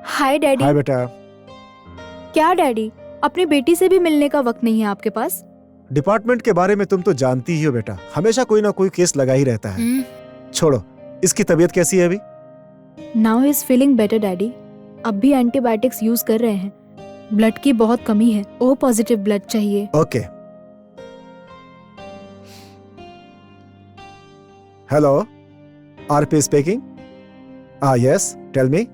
हाय डैडी। हाय बेटा। क्या डैडी, अपनी बेटी से भी मिलने का वक्त नहीं है आपके पास? डिपार्टमेंट के बारे में तुम तो जानती ही हो बेटा, हमेशा कोई ना कोई केस लगा ही रहता है। छोड़ो, इसकी तबीयत कैसी है अभी? Now is feeling better daddy. अब भी एंटीबायोटिक्स यूज कर रहे हैं। ब्लड की बहुत कमी है, ओ पॉजिटिव ब्लड चाहिए। Okay. Hello, RP speaking. Yes, tell me.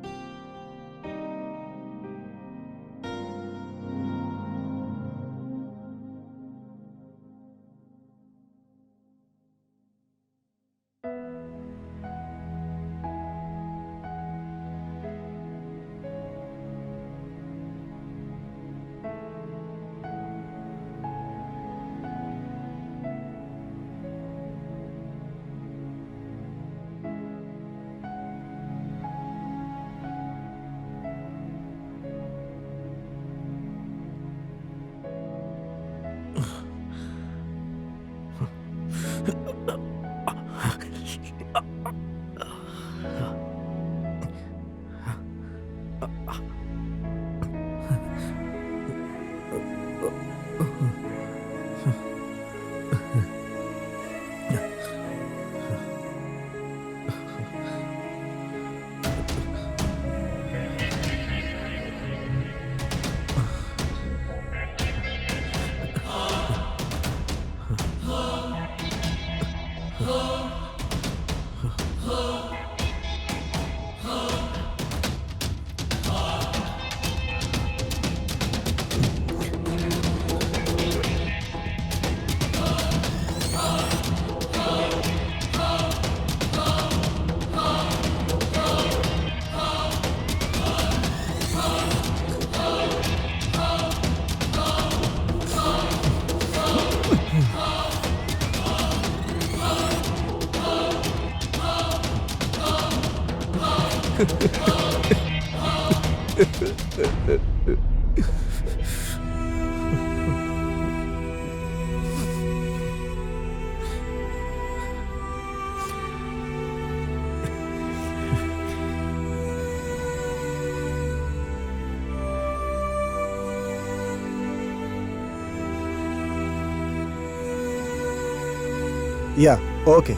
Yeah okay.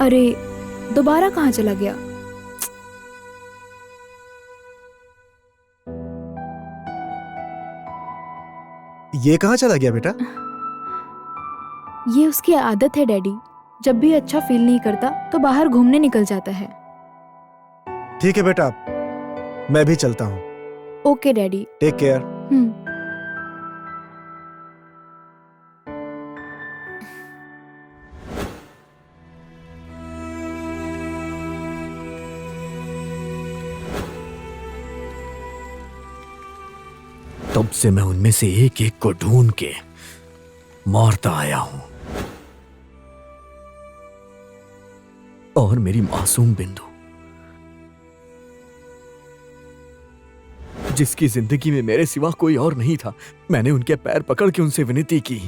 अरे दोबारा कहाँ चला गया? ये कहाँ चला गया बेटा? ये उसकी आदत है डैडी, जब भी अच्छा फील नहीं करता तो बाहर घूमने निकल जाता है। ठीक है बेटा, मैं भी चलता हूँ। Okay daddy. Take care. तब से मैं उनमें से एक एक को ढूंढ के मारता आया हूं, और मेरी मासूम बिंदु, जिसकी जिंदगी में मेरे सिवा कोई और नहीं था, मैंने उनके पैर पकड़ के उनसे विनती की,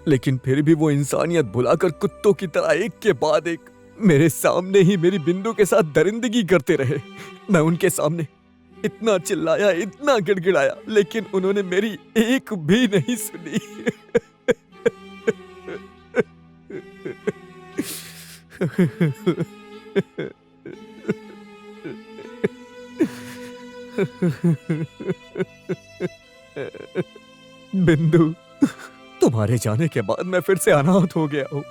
लेकिन फिर भी वो इंसानियत भुलाकर कुत्तों की तरह एक के बाद एक मेरे सामने ही मेरी बिंदु के साथ दरिंदगी करते रहे। मैं उनके सामने इतना चिल्लाया, इतना गिड़गिड़ाया, लेकिन उन्होंने मेरी एक भी नहीं सुनी। बिंदु, तुम्हारे जाने के बाद मैं फिर से अनाथ हो गया हूं।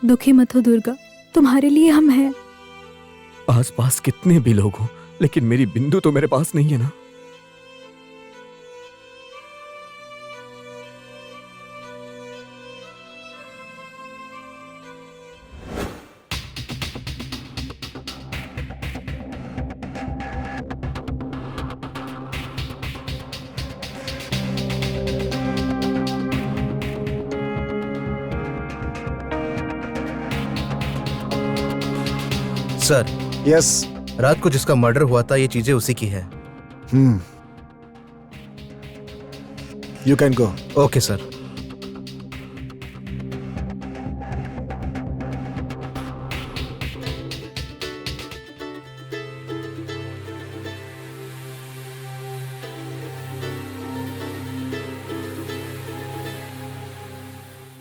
दुखी मत हो दुर्गा, तुम्हारे लिए हम हैं। आसपास कितने भी लोग हों, लेकिन मेरी बिंदु तो मेरे पास नहीं है ना। Sir, yes. रात को जिसका मर्डर हुआ था, ये चीजें उसी की है। You can go. Okay sir.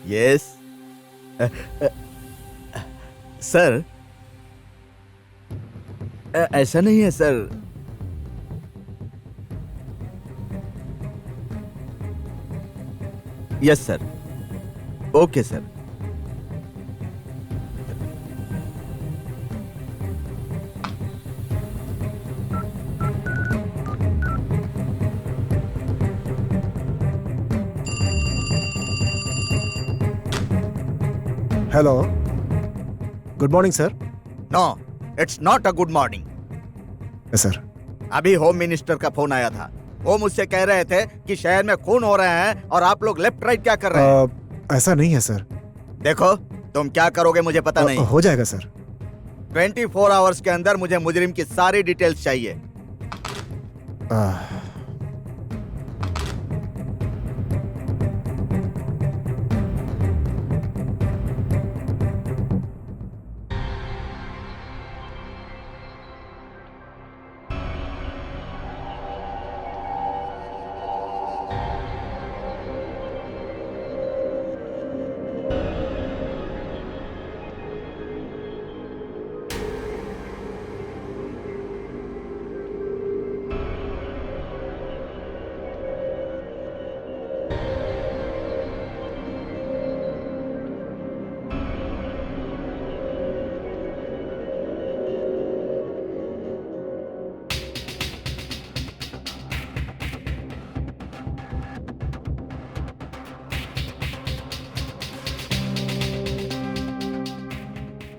Yes sir, ऐसा नहीं है sir. Yes sir. Okay sir. Hello, good morning sir. No, it's not a good morning. Sir, अभी होम मिनिस्टर का फोन आया था। वो मुझसे कह रहे थे कि शहर में खून हो रहे हैं और आप लोग लेफ्ट राइट क्या कर रहे हैं। ऐसा नहीं है सर। देखो, तुम क्या करोगे मुझे पता नहीं। हो जाएगा सर। 24 आवर्स के अंदर मुझे मुजरिम की सारी डिटेल्स चाहिए।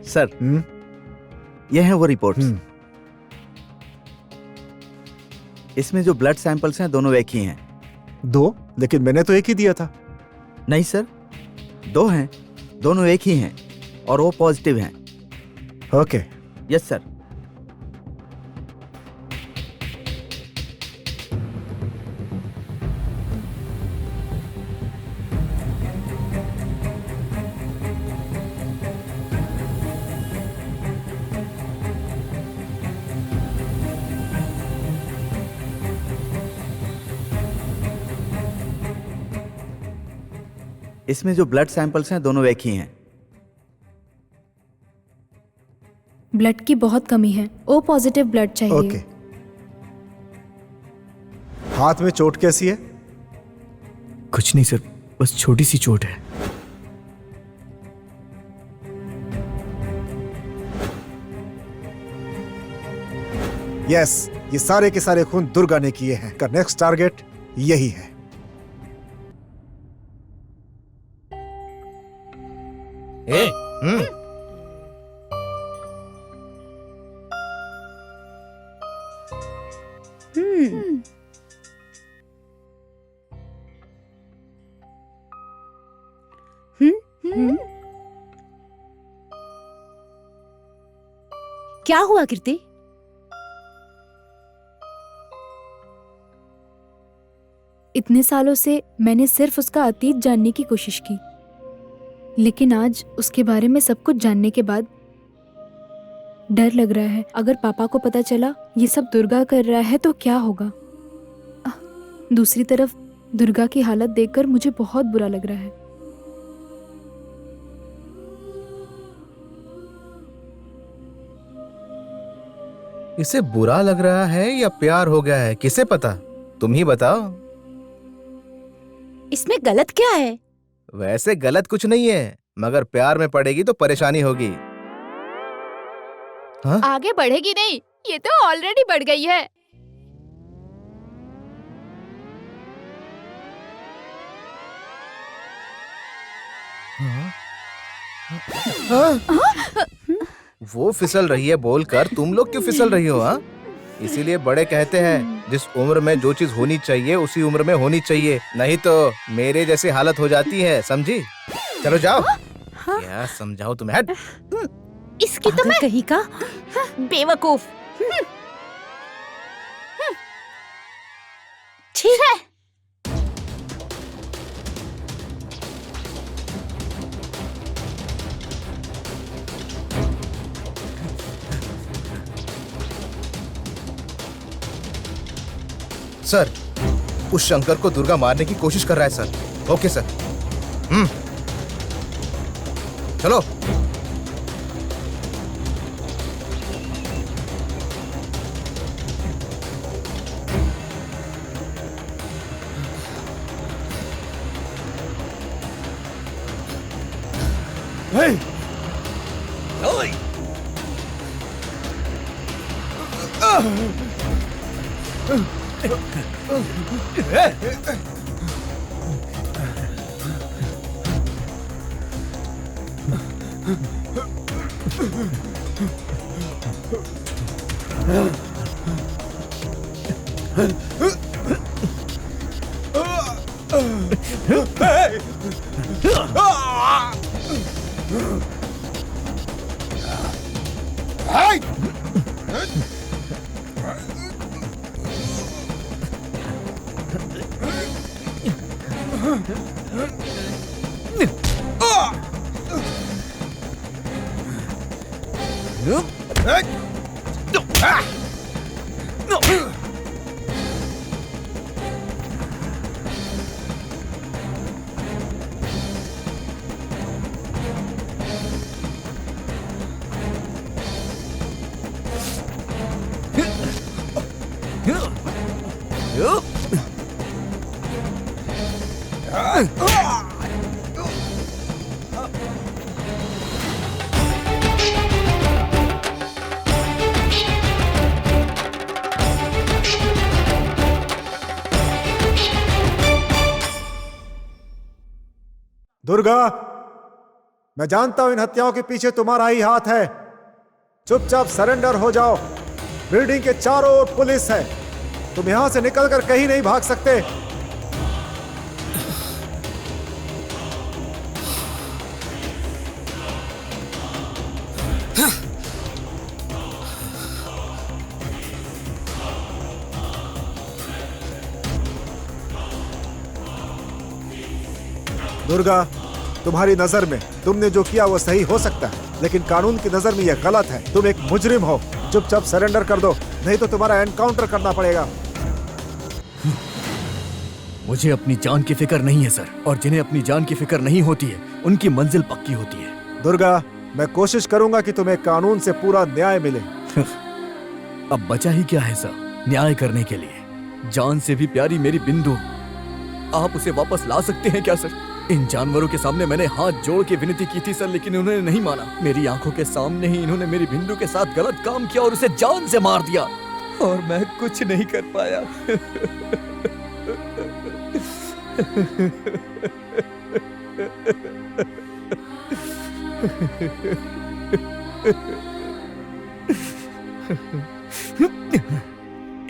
सर, ये है वो रिपोर्ट्स। इसमें जो ब्लड सैंपल्स हैं दोनों एक ही हैं। 2, लेकिन मैंने तो एक ही दिया था। नहीं सर, 2 हैं, दोनों एक ही हैं और वो पॉजिटिव हैं। ओके। Yes sir. इसमें जो ब्लड सैंपल्स हैं दोनों एक ही हैं। ब्लड की बहुत कमी है, ओ पॉजिटिव ब्लड चाहिए। ओके। हाथ में चोट कैसी है? कुछ नहीं सर, बस छोटी सी चोट है। यस, ये सारे के सारे खून दुर्गा ने किए हैं। का नेक्स्ट टारगेट यही है। क्या हुआ कीर्ति? इतने सालों से मैंने सिर्फ उसका अतीत जानने की कोशिश की, लेकिन आज उसके बारे में सब कुछ जानने के बाद डर लग रहा है। अगर पापा को पता चला ये सब दुर्गा कर रहा है तो क्या होगा। दूसरी तरफ दुर्गा की हालत देखकर मुझे बहुत बुरा लग रहा है। इसे बुरा लग रहा है या प्यार हो गया है, किसे पता? तुम ही बताओ। इसमें गलत क्या है? वैसे गलत कुछ नहीं है, मगर प्यार में पड़ेगी तो परेशानी होगी। हाँ? आगे बढ़ेगी नहीं, ये तो ऑलरेडी बढ़ गई है। वो फिसल रही है बोलकर तुम लोग क्यों फिसल रही हो? हाँ, इसीलिए बड़े कहते हैं जिस उम्र में जो चीज होनी चाहिए उसी उम्र में होनी चाहिए, नहीं तो मेरे जैसी हालत हो जाती है, समझी? चलो जाओ। क्या समझाओ तुम्हें? हट। इसकी तो मैं कहीं का बेवकूफ। ठीक है। सर, उस शंकर को दुर्गा मारने की कोशिश कर रहा है सर। Okay sir. चलो। Hey! दुर्गा, मैं जानता हूं इन हत्याओं के पीछे तुम्हारा ही हाथ है। चुपचाप सरेंडर हो जाओ। बिल्डिंग के चारों ओर पुलिस है। तुम यहाँ से निकलकर कहीं नहीं भाग सकते। दुर्गा, तुम्हारी नजर में तुमने जो किया वो सही हो सकता है, लेकिन कानून की नजर में यह गलत है। तुम एक मुजरिम हो। चुपचाप सरेंडर कर दो, नहीं तो तुम्हारा एनकाउंटर करना पड़ेगा। मुझे अपनी जान की फिक्र नहीं है सर, और जिन्हें अपनी जान की फिक्र नहीं होती है उनकी मंजिल पक्की होती है। दुर्गा, मैं कोशिश करूंगा कि तुम्हें कानून से पूरा न्याय मिले। अब बचा ही क्या है सर न्याय करने के लिए? जान से भी प्यारी मेरी बिंदु, आप उसे वापस ला सकते हैं क्या सर? इन जानवरों के सामने मैंने हाथ जोड़ के विनती की थी सर, लेकिन उन्होंने नहीं माना। मेरी आंखों के सामने ही इन्होंने मेरी बिंदु के साथ गलत काम किया और उसे जान से मार दिया, और मैं कुछ नहीं कर पाया।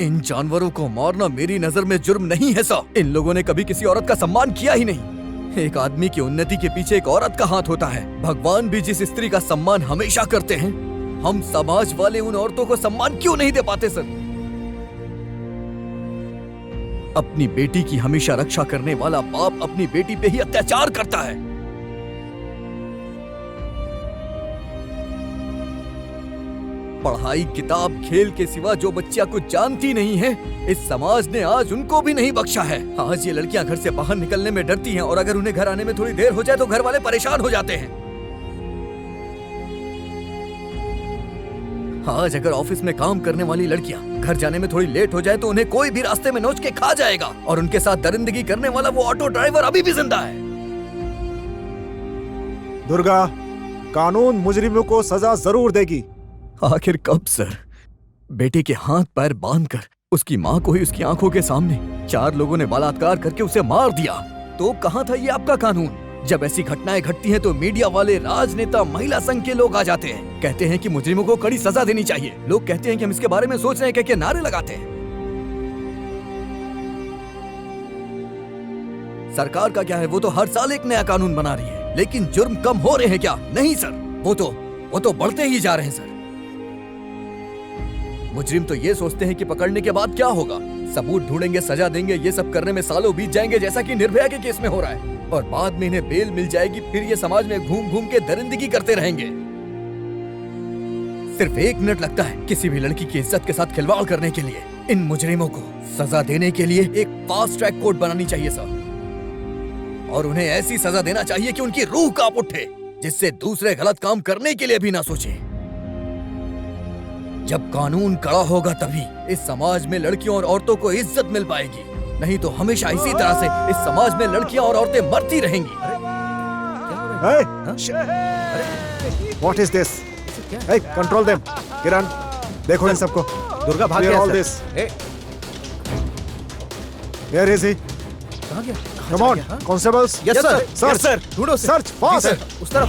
इन जानवरों को मारना मेरी नजर में जुर्म नहीं है सर। इन लोगों ने कभी किसी औरत का सम्मान किया ही नहीं। एक आदमी की उन्नति के पीछे एक औरत का हाथ होता है। भगवान भी जिस स्त्री का सम्मान हमेशा करते हैं, हम समाज वाले उन औरतों को सम्मान क्यों नहीं दे पाते सर? अपनी बेटी की हमेशा रक्षा करने वाला बाप अपनी बेटी पे ही अत्याचार करता है। पढ़ाई, किताब, खेल के सिवा जो बच्चियां कुछ जानती नहीं है, इस समाज ने आज उनको भी नहीं बख्शा है। आज ये लड़कियां घर से बाहर निकलने में डरती हैं, और अगर उन्हें घर आने में थोड़ी देर हो जाए तो घर वाले परेशान हो जाते हैं। आज अगर ऑफिस में काम करने वाली लड़कियां घर जाने में थोड़ी लेट हो जाए तो उन्हें कोई भी रास्ते में नोच के खा जाएगा, और उनके साथ दरिंदगी करने वाला वो ऑटो ड्राइवर अभी भी जिंदा है। दुर्गा, कानून मुजरिमों को सजा जरूर देगी। आखिर कब सर? बेटे के हाथ पैर बांधकर उसकी माँ को ही उसकी आंखों के सामने 4 लोगों ने बलात्कार करके उसे मार दिया, तो कहाँ था ये आपका कानून? जब ऐसी घटनाएं घटती हैं तो मीडिया वाले, राजनेता, महिला संघ के लोग आ जाते हैं, कहते हैं कि मुजरिमों को कड़ी सजा देनी चाहिए। लोग कहते हैं कि हम इसके बारे में सोच रहे हैं, क्या नारे लगाते हैं। सरकार का क्या है, वो तो हर साल एक नया कानून बना रही है, लेकिन जुर्म कम हो रहे हैं क्या? नहीं सर, वो तो बढ़ते ही जा रहे हैं सर। मुजरिम तो ये सोचते हैं कि पकड़ने के बाद क्या होगा, सबूत ढूंढेंगे, सजा देंगे, ये सब करने में सालों बीत जाएंगे, जैसा कि निर्भया के केस में हो रहा है, और बाद में इन्हें बेल मिल जाएगी, फिर ये समाज में घूम घूम के दरिंदगी करते रहेंगे। सिर्फ 1 मिनट लगता है किसी भी लड़की की इज्जत के साथ खिलवाड़ करने के लिए। इन मुजरिमों को सजा देने के लिए एक फास्ट ट्रैक कोर्ट बनानी चाहिए सर, और उन्हें ऐसी सजा देना चाहिए कि उनकी रूह कांप उठे, जिससे दूसरे गलत काम करने के लिए भी ना सोचे। जब कानून कड़ा होगा तभी इस समाज में लड़कियों और औरतों को इज्जत मिल पाएगी, नहीं तो हमेशा इसी तरह से इस समाज में लड़कियां और औरतें मरती रहेंगी। What is this? Hey, control them. किरण, देखो इन सबको। दुर्गा भाग Clear गया all sir. this. Where is he? कहाँ गया? Come on, constables. Yes sir. Search. Yes sir. ढूंढो सर। Search fast. उस तरफ।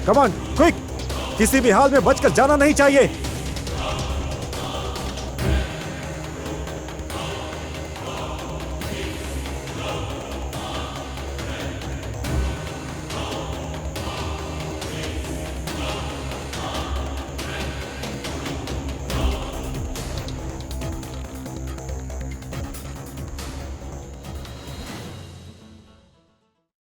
Come on, quick. किसी भी हाल में बचकर जाना नहीं चाहिए।